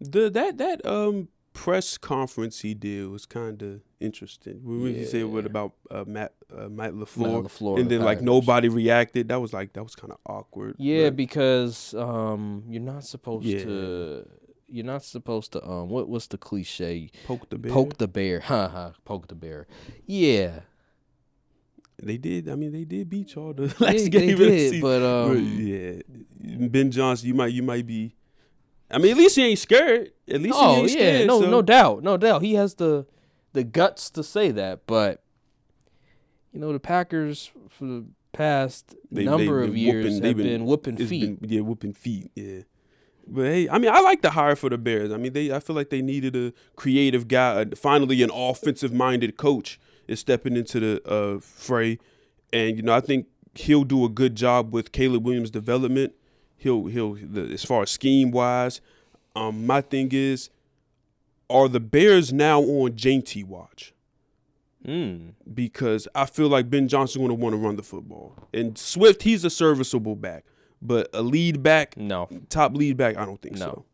That press conference he did was kind of interesting. When you say what about Matt LaFleur, and then like nobody reacted. That was kind of awkward. Yeah, because you're not supposed to. You're not supposed to. What's the cliche? Poke the bear. Poke the bear. Poke the bear. Yeah. They did. I mean, they did beat y'all the last game of the season. But yeah, Ben Johnson, you might be. I mean, at least he ain't scared. At least he ain't scared. No doubt. He has the guts to say that. But the Packers for the past number of years have been whooping feet. Whooping feet. Yeah. But hey, I mean, I like the hire for the Bears. I mean, I feel like they needed a creative guy. Finally, an offensive-minded coach is stepping into the fray, and I think he'll do a good job with Caleb Williams' development. He'll as far as scheme wise. My thing is, are the Bears now on JT watch? Because I feel like Ben Johnson going to want to run the football, and Swift, he's a serviceable back. But a lead back, top lead back, I don't think so.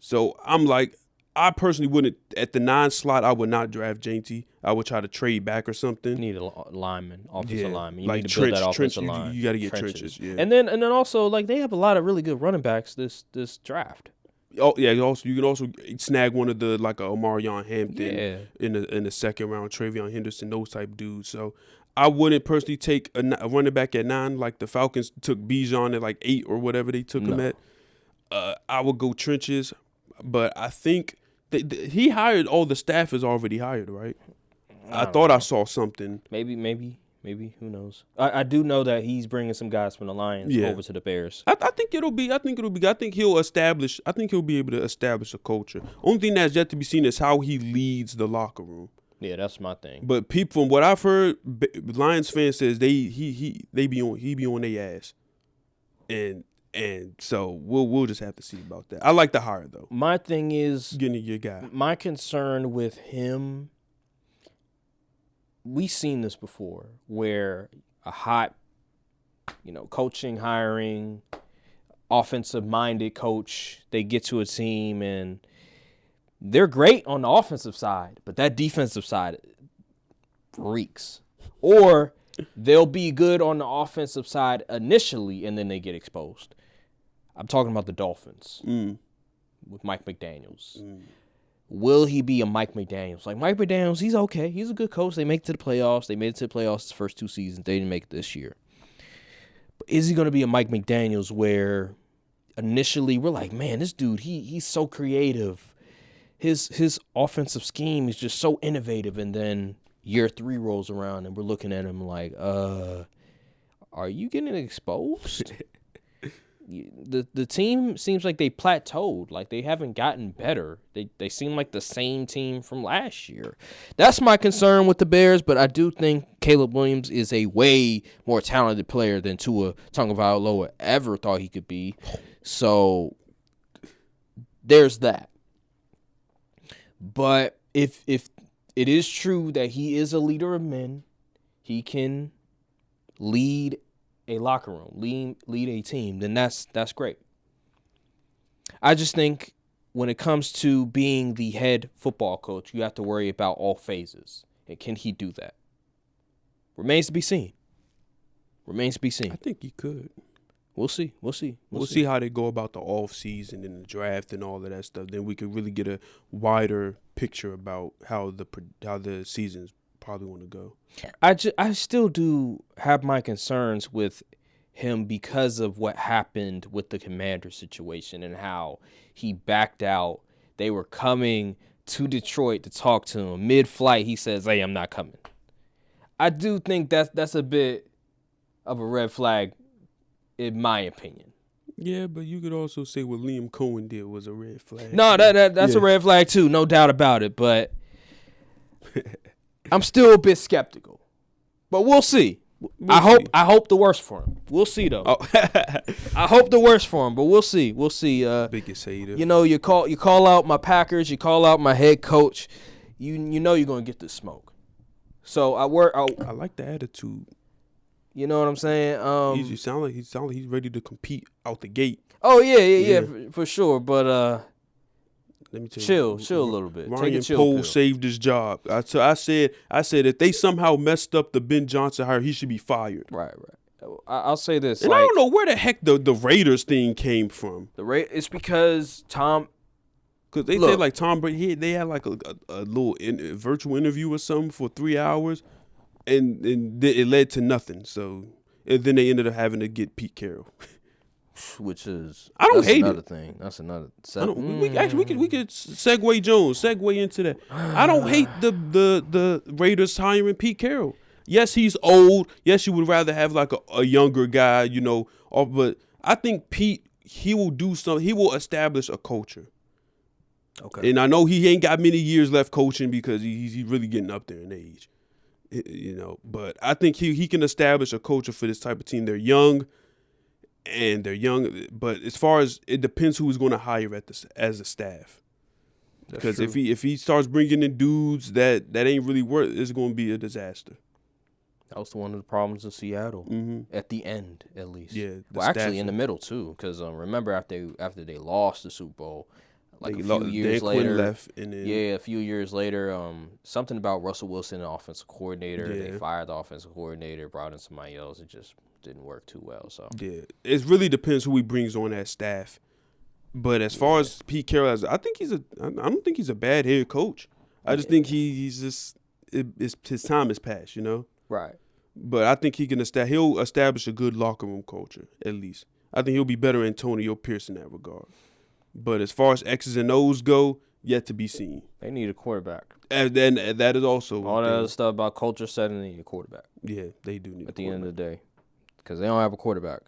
So I'm like, I personally wouldn't, at the 9 slot, I would not draft JT. I would try to trade back or something. You need a lineman, offensive lineman. You need to build that offensive line. You got to get trenches. Yeah. And then also, like, they have a lot of really good running backs this draft. Oh yeah, you can also snag one of the like a Omarion Hampton in the second round, Travion Henderson, those type dudes. So I wouldn't personally take a running back at 9 like the Falcons took Bijan at like 8 or whatever they took him at. I would go trenches, but I think he hired all the staff is already hired, right? I thought I saw something. Maybe. Who knows? I do know that he's bringing some guys from the Lions over to the Bears. I think he'll be. I think he'll be able to establish a culture. Only thing that's yet to be seen is how he leads the locker room. Yeah, that's my thing. But people, from what I've heard, Lions fans says he be on their ass, and so we'll just have to see about that. I like the hire though. My thing is getting your guy. My concern with him. We've seen this before, where a hot, coaching, hiring, offensive-minded coach, they get to a team and they're great on the offensive side, but that defensive side reeks. Or they'll be good on the offensive side initially and then they get exposed. I'm talking about the Dolphins with Mike McDaniels. Will he be a Mike McDaniels? Like, Mike McDaniels, he's okay. He's a good coach. They make it to the playoffs. They made it to the playoffs the first 2 seasons. They didn't make it this year. But is he going to be a Mike McDaniels where initially we're like, man, this dude, he's so creative. His offensive scheme is just so innovative. And then year 3 rolls around and we're looking at him like, are you getting exposed? The team seems like they plateaued. Like, they haven't gotten better. They seem like the same team from last year. That's my concern with the Bears, but I do think Caleb Williams is a way more talented player than Tua Tagovailoa ever thought he could be. So there's that. But if it is true that he is a leader of men, he can lead a locker room, lead a team, then that's great. I just think when it comes to being the head football coach, you have to worry about all phases. And can he do that? Remains to be seen. I think he could. We'll see. We'll see how they go about the off season and the draft and all of that stuff. Then we could really get a wider picture about how the season's probably want to go. I still do have my concerns with him because of what happened with the Commander situation and how he backed out. They were coming to Detroit to talk to him. Mid-flight, he says, "Hey, I'm not coming." I do think that's a bit of a red flag, in my opinion. Yeah, but you could also say what Liam Cohen did was a red flag. No, that's a red flag too, no doubt about it. But I'm still a bit skeptical. But we'll see. I hope the worst for him. We'll see though. Oh. I hope the worst for him, but we'll see. We'll see. Biggest hater. You know, you call out my Packers, you call out my head coach. You know you're gonna get the smoke. So I like the attitude. You know what I'm saying? He sound like he's ready to compete out the gate. Oh yeah, for sure. But let me tell you, chill a little bit. Ryan Pohl saved his job. I said if they somehow messed up the Ben Johnson hire, he should be fired. Right. I'll say this, and I don't know where the heck the Raiders thing came from. It's because Tom. Because they said like Tom Brady, they had like a little virtual interview or something for 3 hours, and it led to nothing. So and then they ended up having to get Pete Carroll, which is that's another thing. That's another. We could segue into that. I don't hate the Raiders hiring Pete Carroll. Yes, he's old. Yes, you would rather have like a younger guy, you know. But I think Pete, he will do something. He will establish a culture. Okay. And I know he ain't got many years left coaching because he's really getting up there in age, you know. But I think he can establish a culture for this type of team. They're young, but as far as it depends who's going to hire as a staff. Because if he starts bringing in dudes that ain't really worth, it's going to be a disaster. That was one of the problems in Seattle at the end, at least. Yeah, well, actually in the middle too, because remember after they lost the Super Bowl. Like a few years later, left and then, a few years later, something about Russell Wilson, the offensive coordinator. Yeah. They fired the offensive coordinator, brought in somebody else. It just didn't work too well. So it really depends who he brings on that staff. But as far as Pete Carroll, I don't think he's a bad head coach. I just think he's just his time has passed, you know. Right. But I think he'll establish a good locker room culture at least. I think he'll be better than Antonio Pierce in that regard. But as far as X's and O's go, yet to be seen. They need a quarterback. And then that is also all that other stuff about culture setting. They need a quarterback. Yeah, they do need. At the end of the day, because they don't have a quarterback,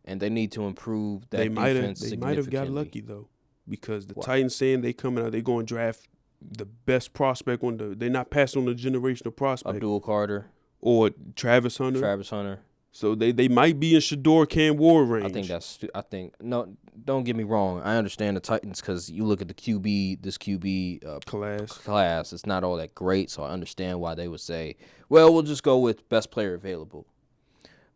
and they need to improve that defense. They might have got lucky though, because the Titans saying they coming out, they going to draft the best prospect they're not passing on the generational prospect. Abdul Carter or Travis Hunter. So they might be in Shador Cam Ward range. I think no. Don't get me wrong. I understand the Titans because you look at the QB class. It's not all that great, so I understand why they would say, "Well, we'll just go with best player available."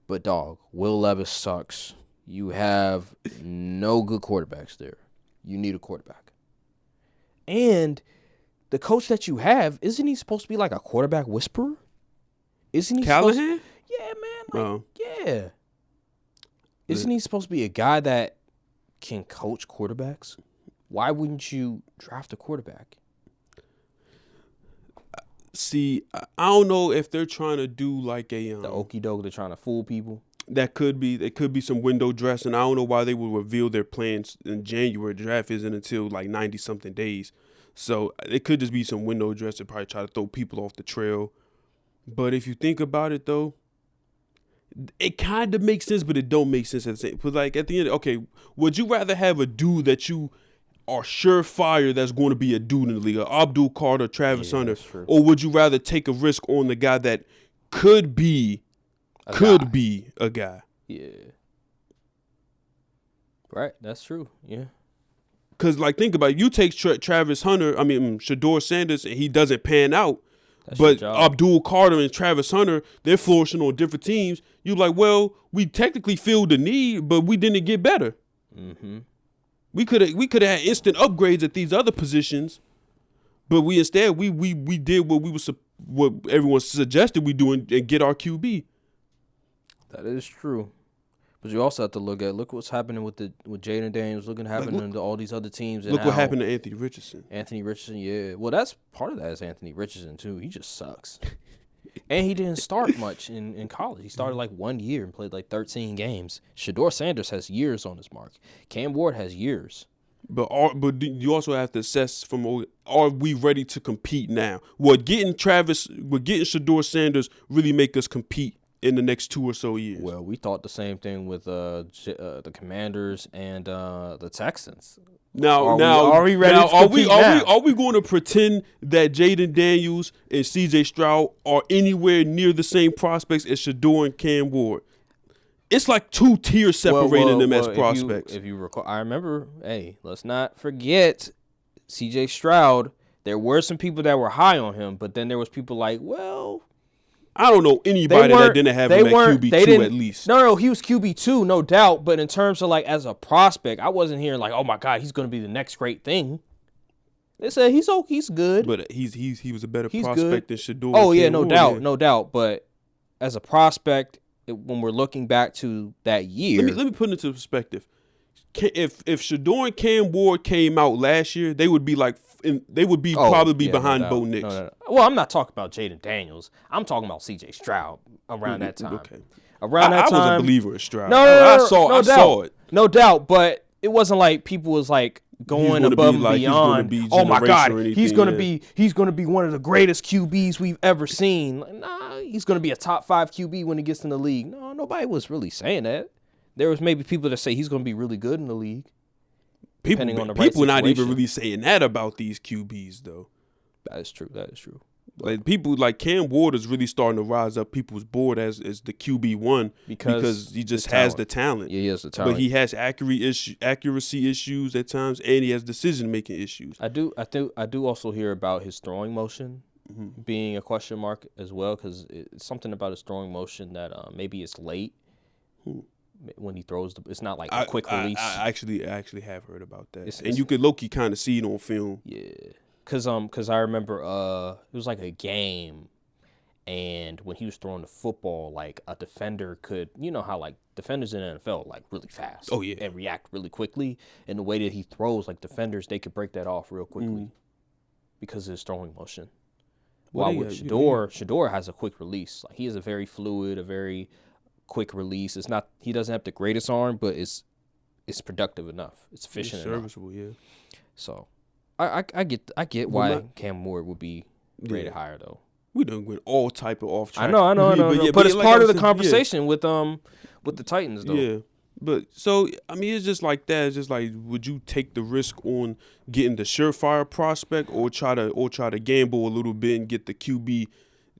But dog, Will Levis sucks. You have no good quarterbacks there. You need a quarterback, and the coach that you have, isn't he supposed to be like a quarterback whisperer? Isn't he Callahan? Yeah, man. Yeah. Isn't he supposed to be a guy that can coach quarterbacks? Why wouldn't you draft a quarterback? See, I don't know if they're trying to do like the okie doke. They're trying to fool people. That could be. It could be some window dressing. I don't know why they would reveal their plans in January. The draft isn't until like 90-something days. So it could just be some window dressing. Probably try to throw people off the trail. But if you think about it, though, it kind of makes sense, but it don't make sense at the same. Because like at the end, okay, would you rather have a dude that you are surefire that's going to be a dude in the league, Abdul Carter, Travis Hunter, or would you rather take a risk on the guy that could be a guy? Yeah. Right, that's true. Yeah. Because like think about it, you take Travis Hunter, Shador Sanders, and he doesn't pan out. But Abdul Carter and Travis Hunter, they're flourishing on different teams. You're like, well, we technically filled the need, but we didn't get better. Mm-hmm. We could have had instant upgrades at these other positions, but we did what we were what everyone suggested we do and get our QB. That is true. But you also have to look what's happening with Jayden Daniels. Look what happening to all these other teams. And look what happened to Anthony Richardson. Anthony Richardson, yeah. Well, that's part of that is Anthony Richardson too. He just sucks. And he didn't start much in college. He started like 1 year and played like 13 games. Shedeur Sanders has years on his mark. Cam Ward has years. But you also have to assess are we ready to compete now? Would getting Shedeur Sanders really make us compete in the next 2 or so years? Well, we thought the same thing with the Commanders and the Texans. Are we ready to compete now? Are we going to pretend that Jayden Daniels and C.J. Stroud are anywhere near the same prospects as Shedeur and Cam Ward? It's like 2 tiers separating them as prospects. If you recall, I remember, hey, let's not forget C.J. Stroud. There were some people that were high on him, but then there was people like, well, I don't know anybody that didn't have him at QB2 at least. No, he was QB2, no doubt. But in terms of like as a prospect, I wasn't hearing like, oh my God, he's going to be the next great thing. They said he's good, but he was a better prospect than Shedeur. Oh yeah, no doubt. But as a prospect, when we're looking back to that year, let me put it into perspective. If Shedeur and Cam Ward came out last year, they would be probably behind Bo Nix. No. Well, I'm not talking about Jayden Daniels. I'm talking about C.J. Stroud around that time. Okay. Around that time, I was a believer in Stroud. I saw it. No doubt, but it wasn't like people was like going above and beyond. Oh my God, he's gonna be one of the greatest QBs we've ever seen. Nah, he's gonna be a top 5 QB when he gets in the league. No, nobody was really saying that. There was maybe people that say he's going to be really good in the league. People not even really saying that about these QBs, though. That is true. Like people like Cam Ward is really starting to rise up people's board as the QB1 because he just has the talent. Yeah, he has the talent. But he has accuracy issues at times, and he has decision-making issues. I do also hear about his throwing motion being a question mark as well, because it's something about his throwing motion that maybe it's late. When he throws, it's not like a quick release. I actually have heard about that, and you could low-key kind of see it on film. Yeah, cause I remember it was like a game, and when he was throwing the football, like a defender could, you know how like defenders in the NFL like really fast. Oh yeah, and react really quickly, and the way that he throws, like defenders, they could break that off real quickly because of his throwing motion. While with Shedeur has a quick release. Like he is a very fluid, a very quick release. It's not, he doesn't have the greatest arm, but it's productive enough. It's efficient enough. Serviceable, yeah. So I get why Cam Ward would be rated higher though. We done went all type of off track. I know. But it's like part of the conversation with the Titans though. Yeah. But so I mean it's just like that. It's just like, would you take the risk on getting the surefire prospect or try to gamble a little bit and get the QB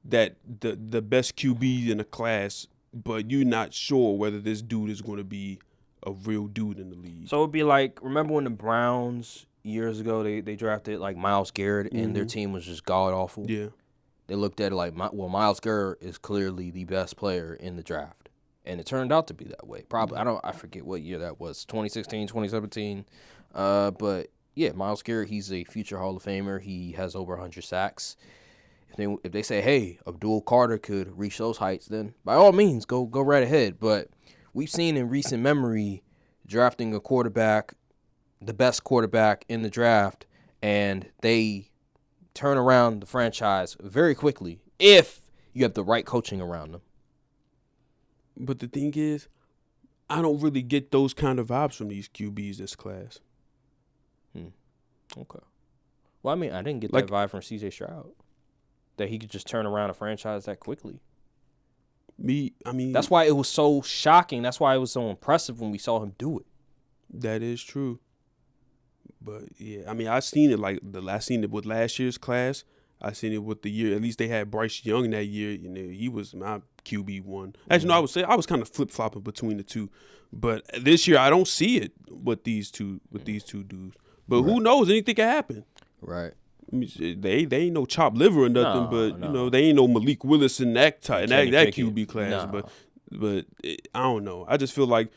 that the best QB in the class, but you're not sure whether this dude is going to be a real dude in the league. So it'd be like, remember when the Browns years ago they drafted like Myles Garrett and their team was just god awful. Yeah, they looked at it like, well, Myles Garrett is clearly the best player in the draft, and it turned out to be that way. Probably I forget what year that was, 2016, 2017. But yeah, Myles Garrett, he's a future Hall of Famer. He has over 100 sacks. If they say, hey, Abdul Carter could reach those heights, then by all means, go right ahead. But we've seen in recent memory drafting a quarterback, the best quarterback in the draft, and they turn around the franchise very quickly if you have the right coaching around them. But the thing is, I don't really get those kind of vibes from these QBs this class. Okay. Well, I mean, I didn't get that vibe from C.J. Stroud. That he could just turn around a franchise that quickly. I mean, that's why it was so shocking. That's why it was so impressive when we saw him do it. That is true. But yeah, I mean, I seen it with last year's class. I seen it with the year. At least they had Bryce Young that year. You know, he was my QB1. Actually, no, I would say I was kind of flip flopping between the two. But this year, I don't see it with these two dudes. But who knows? Anything can happen. Right. I mean, they ain't no chopped liver or nothing, but you know, they ain't no Malik Willis in that QB class. No. But I don't know. I just feel like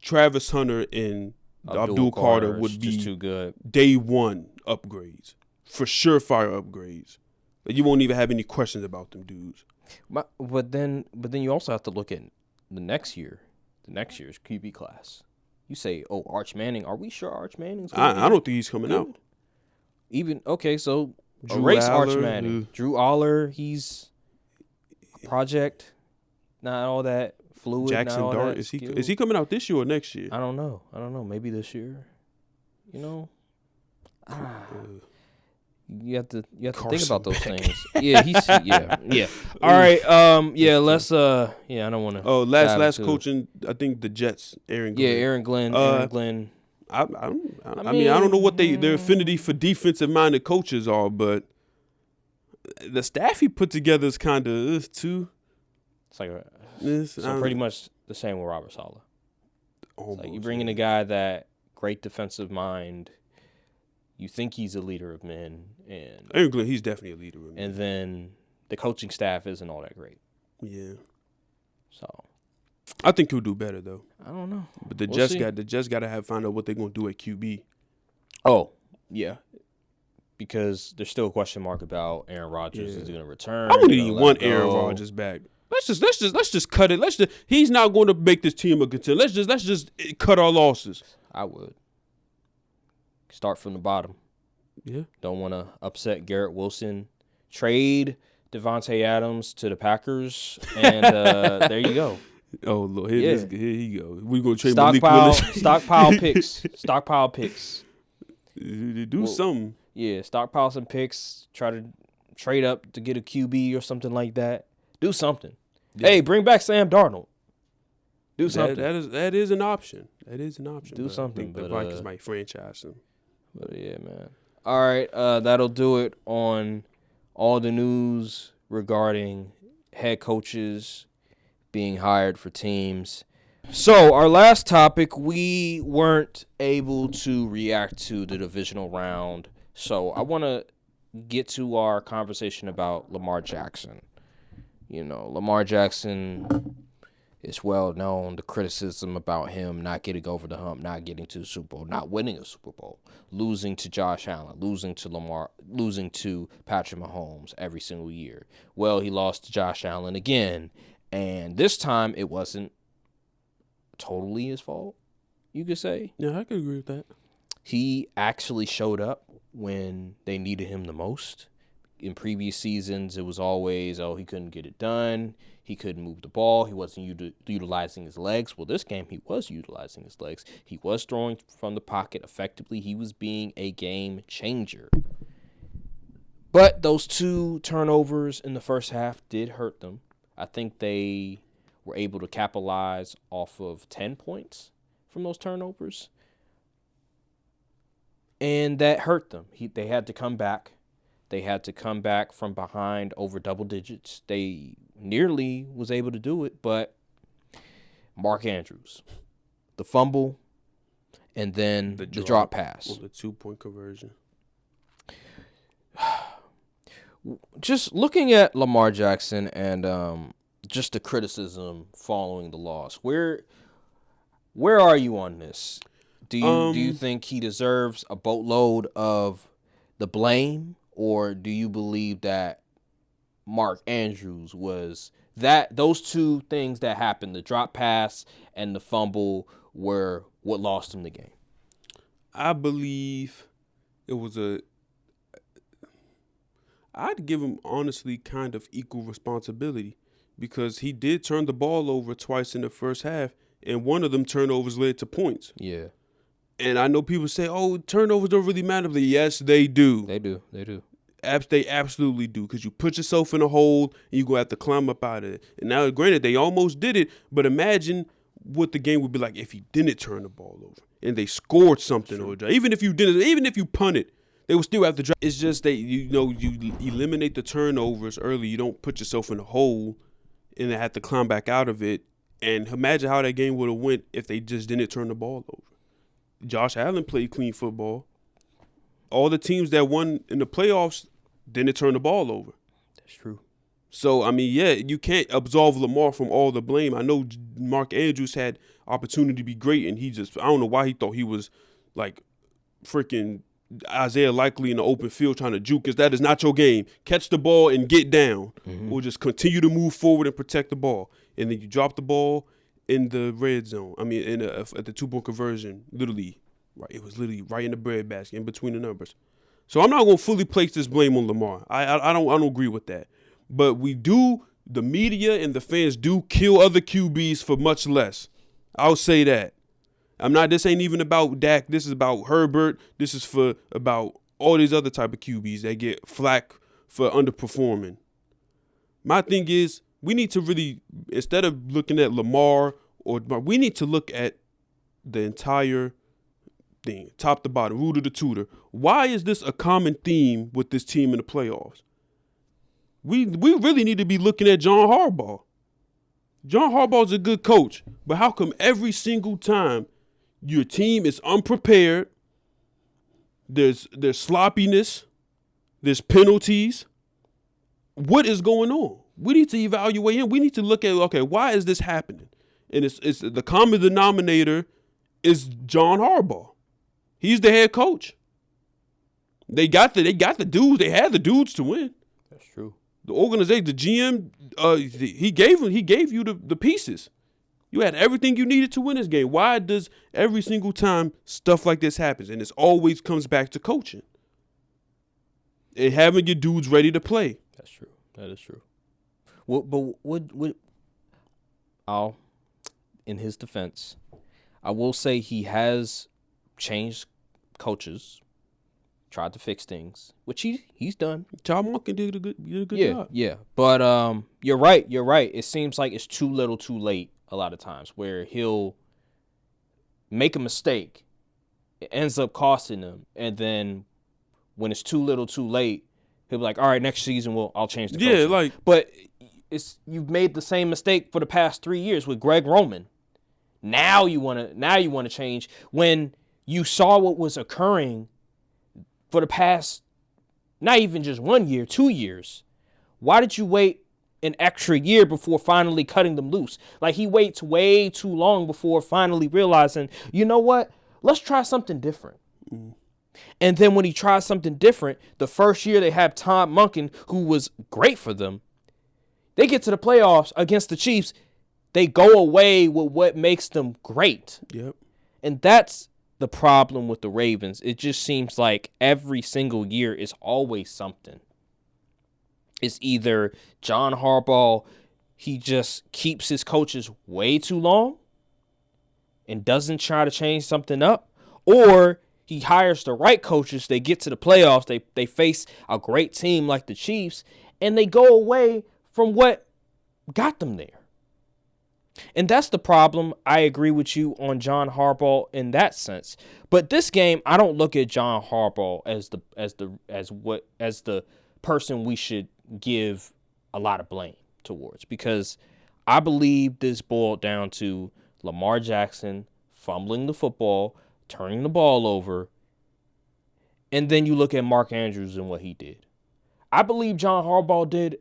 Travis Hunter and Abdul Carter would be too good. Day one upgrades for surefire upgrades. You won't even have any questions about them dudes. But then you also have to look at the next year's QB class. You say, oh, Arch Manning. Are we sure Arch Manning's I don't think he's coming out. Even, okay, so Drew erase Aller, Arch Manning. Drew Aller, he's a project, not all that fluid. Jackson Dart, is he coming out this year or next year? I don't know. Maybe this year. You know? You have to think about those things. Yeah. All right. Let's I don't want to. Oh, last coaching, I think the Jets, Aaron Glenn. Yeah, Aaron Glenn. I mean, I don't know what their affinity for defensive minded coaches are, but the staff he put together is kind of too. It's like pretty much the same with Robert Saleh. It's like you bring in a guy that great defensive mind. You think he's a leader of men, and Aaron Glenn, he's definitely a leader of men. And then the coaching staff isn't all that great. Yeah. So I think he'll do better though. I don't know. But the Jets got to find out what they're gonna do at QB. Oh yeah, because there's still a question mark about Aaron Rodgers. Is he gonna return? I wouldn't even want Aaron Rodgers back. Let's just cut it. He's not going to make this team a contender. Let's just cut our losses. I would. Start from the bottom. Yeah. Don't want to upset Garrett Wilson. Trade Devontae Adams to the Packers, and there you go. Oh, Lord. Here you go. We're going to trade Malik Willis. Stockpile picks. Do something. Yeah, stockpile some picks. Try to trade up to get a QB or something like that. Do something. Yeah. Hey, bring back Sam Darnold. Do something. That is an option. That is an option. Do something. I think the Vikings might franchise him. But yeah, man. All right, that'll do it on all the news regarding head coaches being hired for teams. So our last topic, we weren't able to react to the divisional round. So I want to get to our conversation about Lamar Jackson. You know, Lamar Jackson is well known, the criticism about him not getting over the hump, not getting to the Super Bowl, not winning a Super Bowl, losing to Josh Allen, losing to Lamar, losing to Patrick Mahomes every single year. Well, he lost to Josh Allen again, and this time it wasn't totally his fault, you could say. Yeah, I could agree with that. He actually showed up when they needed him the most. In previous seasons, it was always, he couldn't get it done. He couldn't move the ball. He wasn't utilizing his legs. Well, this game, he was utilizing his legs. He was throwing from the pocket effectively. He was being a game changer. But those 2 turnovers in the first half did hurt them. I think they were able to capitalize off of 10 points from those turnovers. And that hurt them. They had to come back. They had to come back from behind over double digits. They nearly was able to do it, but Mark Andrews, the fumble, and then the drop pass. Well, the 2-point conversion. Just looking at Lamar Jackson and just the criticism following the loss, where are you on this? Do you think he deserves a boatload of the blame? Or do you believe that Mark Andrews was those 2 things that happened, the drop pass and the fumble, were what lost him the game? I believe it was I'd give him, honestly, kind of equal responsibility because he did turn the ball over twice in the first half, and one of them turnovers led to points. Yeah. And I know people say, turnovers don't really matter. But yes, they do. They do. They absolutely do, because you put yourself in a hole and you're going to have to climb up out of it. And now, granted, they almost did it, but imagine what the game would be like if he didn't turn the ball over and they scored something. Or even if you punted, they would still have to drive. It's just that, you eliminate the turnovers early. You don't put yourself in a hole and then have to climb back out of it. And imagine how that game would have went if they just didn't turn the ball over. Josh Allen played clean football. All the teams that won in the playoffs didn't turn the ball over. That's true. So, I mean, yeah, you can't absolve Lamar from all the blame. I know Mark Andrews had opportunity to be great, and I don't know why he thought he was, like, freaking Isaiah Likely in the open field trying to juke us. That is not your game. Catch the ball and get down, or just continue to move forward and protect the ball. And then you drop the ball in the red zone. I mean, at the 2-point conversion, literally, right? It was literally right in the breadbasket, in between the numbers. So I'm not going to fully place this blame on Lamar. I don't agree with that. But the media and the fans do kill other QBs for much less. I'll say that. This ain't even about Dak. This is about Herbert. This is about all these other type of QBs that get flack for underperforming. My thing is, we need to really, instead of looking at Lamar, we need to look at the entire thing, top to bottom, rooter to tutor. Why is this a common theme with this team in the playoffs? We really need to be looking at John Harbaugh. John Harbaugh's a good coach, but how come every single time your team is unprepared, there's sloppiness, there's penalties? What is going on? We need to evaluate him. We need to look at, okay, why is this happening? And it's the common denominator is John Harbaugh. He's the head coach. They got the dudes. They had the dudes to win. That's true. The organization, the GM, he gave you the pieces. You had everything you needed to win this game. Why does every single time stuff like this happens? And it always comes back to coaching and having your dudes ready to play. That's true. That is true. In his defense, I will say he has changed coaches, tried to fix things, which he's done. Todd Monken did a good job. Yeah. But you're right. It seems like it's too little, too late a lot of times, where he'll make a mistake, it ends up costing him, and then when it's too little, too late, he'll be like, "All right, next season, I'll change the coaching." Yeah, but you've made the same mistake for the past 3 years with Greg Roman. Now you want to change when you saw what was occurring for the past, not even just 1 year, 2 years. Why did you wait an extra year before finally cutting them loose? Like, he waits way too long before finally realizing, you know what? Let's try something different. And then when he tries something different, the first year they have Todd Monken, who was great for them. They get to the playoffs against the Chiefs. They go away with what makes them great. Yep. And that's the problem with the Ravens. It just seems like every single year is always something. It's either John Harbaugh, he just keeps his coaches way too long and doesn't try to change something up, or he hires the right coaches, they get to the playoffs, they face a great team like the Chiefs, and they go away from what got them there. And that's the problem. I agree with you on John Harbaugh in that sense. But this game, I don't look at John Harbaugh as the person we should give a lot of blame towards, because I believe this boiled down to Lamar Jackson fumbling the football, turning the ball over, and then you look at Mark Andrews and what he did. I believe John Harbaugh did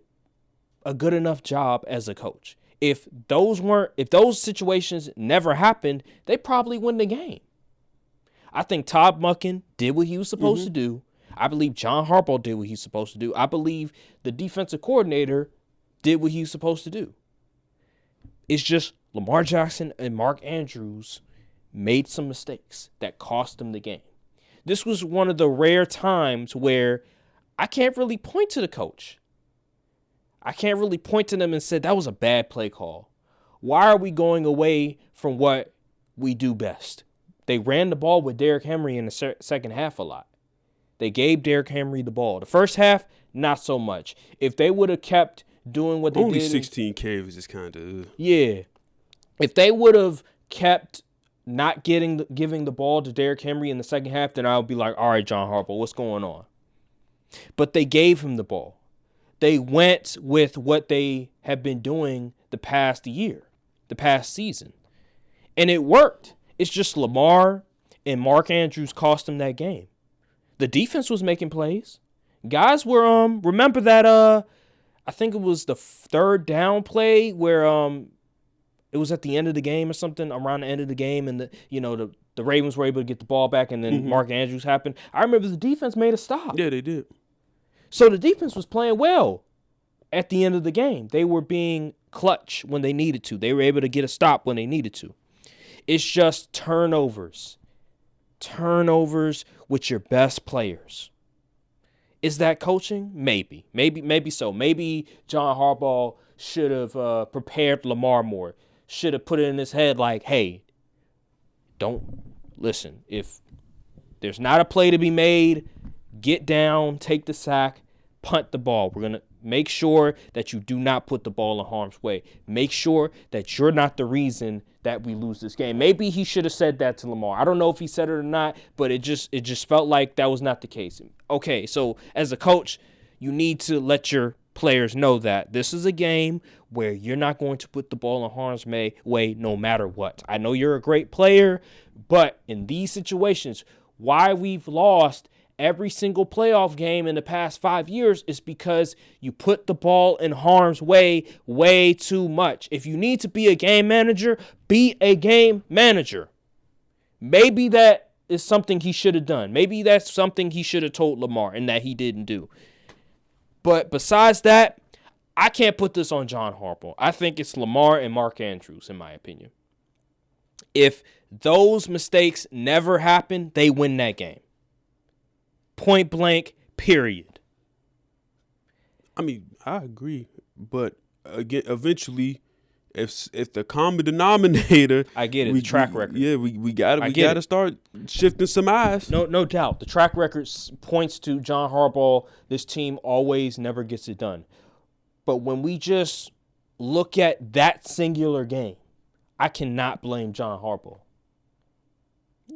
a good enough job as a coach. If those situations never happened, they probably win the game. I think Todd Monken did what he was supposed to do. I believe John Harbaugh did what he's supposed to do. I believe the defensive coordinator did what he was supposed to do. It's just Lamar Jackson and Mark Andrews made some mistakes that cost them the game. This was one of the rare times where I can't really point to the coach. I can't really point to them and say that was a bad play call. Why are we going away from what we do best? They ran the ball with Derrick Henry in the second half a lot. They gave Derrick Henry the ball. The first half, not so much. If they would have kept doing what they did. Only 16 carries is kind of. Yeah. If they would have kept not giving the ball to Derrick Henry in the second half, then I would be like, all right, John Harbaugh, what's going on? But they gave him the ball. They went with what they have been doing the past year, the past season. And it worked. It's just Lamar and Mark Andrews cost them that game. The defense was making plays. Guys were, remember that, I think it was the third down play where it was at the end of the game or something, around the end of the game, and the Ravens were able to get the ball back, and then Mark Andrews happened. I remember the defense made a stop. Yeah, they did. So the defense was playing well at the end of the game. They were being clutch when they needed to. They were able to get a stop when they needed to. It's just turnovers. Turnovers with your best players. Is that coaching? Maybe so. Maybe John Harbaugh should have prepared Lamar more. Should have put it in his head like, hey, don't listen. If there's not a play to be made, get down, take the sack, punt the ball. We're going to make sure that you do not put the ball in harm's way. Make sure that you're not the reason that we lose this game. Maybe he should have said that to Lamar. I don't know if he said it or not, but it just felt like that was not the case. Okay, so as a coach, you need to let your players know that this is a game where you're not going to put the ball in harm's way no matter what. I know you're a great player, but in these situations, why we've lost every single playoff game in the past 5 years is because you put the ball in harm's way too much. If you need to be a game manager, be a game manager. Maybe that is something he should have done. Maybe that's something he should have told Lamar and that he didn't do. But besides that, I can't put this on John Harbaugh. I think it's Lamar and Mark Andrews, in my opinion. If those mistakes never happen, they win that game. Point blank, period. I mean, I agree. But again, eventually, if the common denominator, I get it. The track record. We gotta start shifting some eyes. No doubt. The track record points to John Harbaugh. This team always never gets it done. But when we just look at that singular game, I cannot blame John Harbaugh.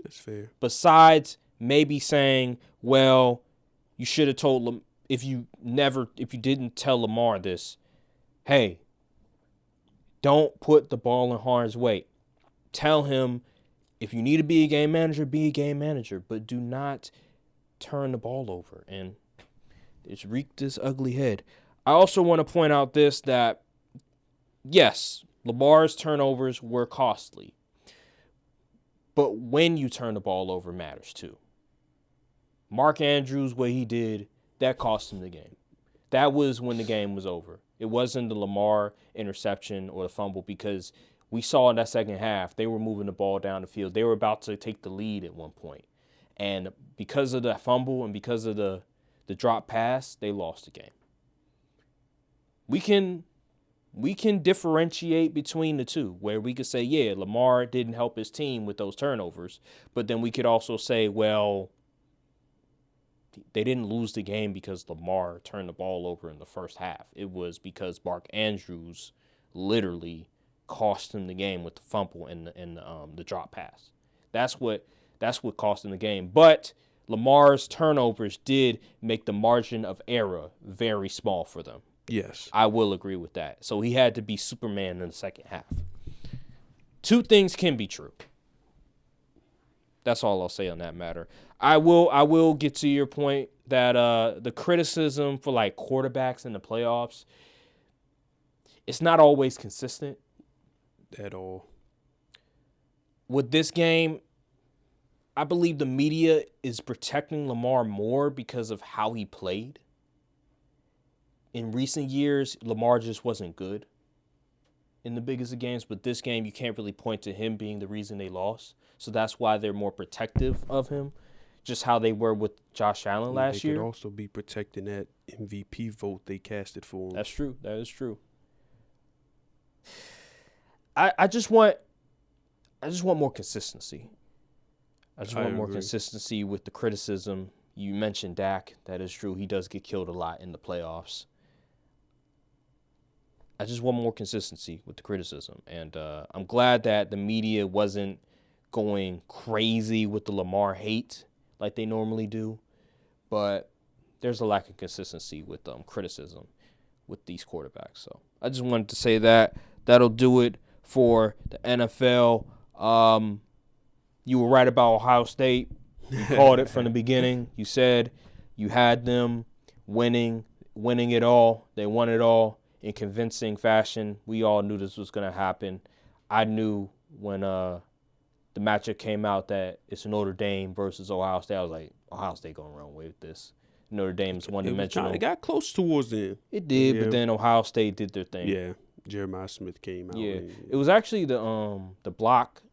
That's fair. Besides maybe saying, well, you should have told them if you didn't tell Lamar this, hey, don't put the ball in harm's way. Tell him if you need to be a game manager, be a game manager, but do not turn the ball over. And it's wreaked this ugly head. I also want to point out this, that yes, Lamar's turnovers were costly, but when you turn the ball over matters too. Mark Andrews, what he did, that cost him the game. That was when the game was over. It wasn't the Lamar interception or the fumble, because we saw in that second half, they were moving the ball down the field. They were about to take the lead at one point. And because of the fumble and because of the drop pass, they lost the game. We can differentiate between the two, where we could say, yeah, Lamar didn't help his team with those turnovers. But then we could also say, well, they didn't lose the game because Lamar turned the ball over in the first half. It was because Mark Andrews literally cost him the game with the fumble and the drop pass. That's what cost him the game. But Lamar's turnovers did make the margin of error very small for them. Yes. I will agree with that. So he had to be Superman in the second half. Two things can be true. That's all I'll say on that matter. I will get to your point that the criticism for like quarterbacks in the playoffs, it's not always consistent. At all. With this game, I believe the media is protecting Lamar more because of how he played. In recent years, Lamar just wasn't good in the biggest of games, but this game, you can't really point to him being the reason they lost. So that's why they're more protective of him, just how they were with Josh Allen last year. They could also be protecting that MVP vote they casted for him. That's true. That is true. I just want more consistency. I just want more consistency with the criticism. You mentioned Dak. That is true. He does get killed a lot in the playoffs. I just want more consistency with the criticism. And I'm glad that the media wasn't going crazy with the Lamar hate like they normally do. But there's a lack of consistency with criticism with these quarterbacks. So I just wanted to say that. That'll do it for the NFL. You were right about Ohio State. You called it from the beginning. You said you had them winning it all. They won it all in convincing fashion. We all knew this was going to happen. I knew when the matchup came out that it's Notre Dame versus Ohio State. I was like, Ohio State going to run away with this. Notre Dame's one-dimensional. It got close towards the end. It did, but then Ohio State did their thing. Yeah, Jeremiah Smith came out. Yeah, it was actually the block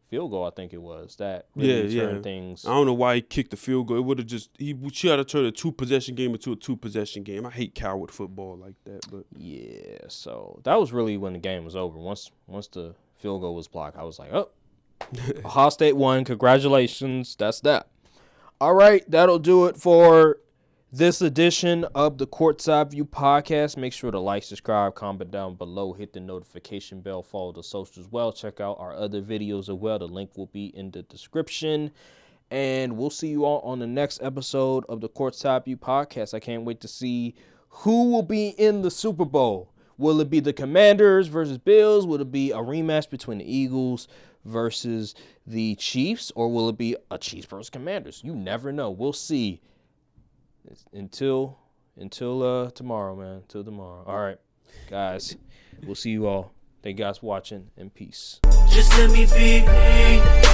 field goal, I think it was, that really turned things. I don't know why he kicked the field goal. It would have just he should have turned a 2-possession game into a 2-possession game. I hate coward football like that, but yeah. So that was really when the game was over. Once the field goal was blocked, I was like, oh, Ohio State won. Congratulations. That's that. All right, that'll do it for this edition of the Courtside View Podcast. Make sure to like, subscribe, comment down below, hit the notification bell, follow the socials as well. Check out our other videos as well. The link will be in the description. And we'll see you all on the next episode of the Courtside View Podcast. I can't wait to see who will be in the Super Bowl. Will it be the Commanders versus Bills? Will it be a rematch between the Eagles versus the Chiefs? Or will it be a Chiefs versus Commanders? You never know. We'll see. Until tomorrow, man. Until tomorrow. All right, guys. We'll see you all. Thank you guys for watching, and peace. Just let me be me.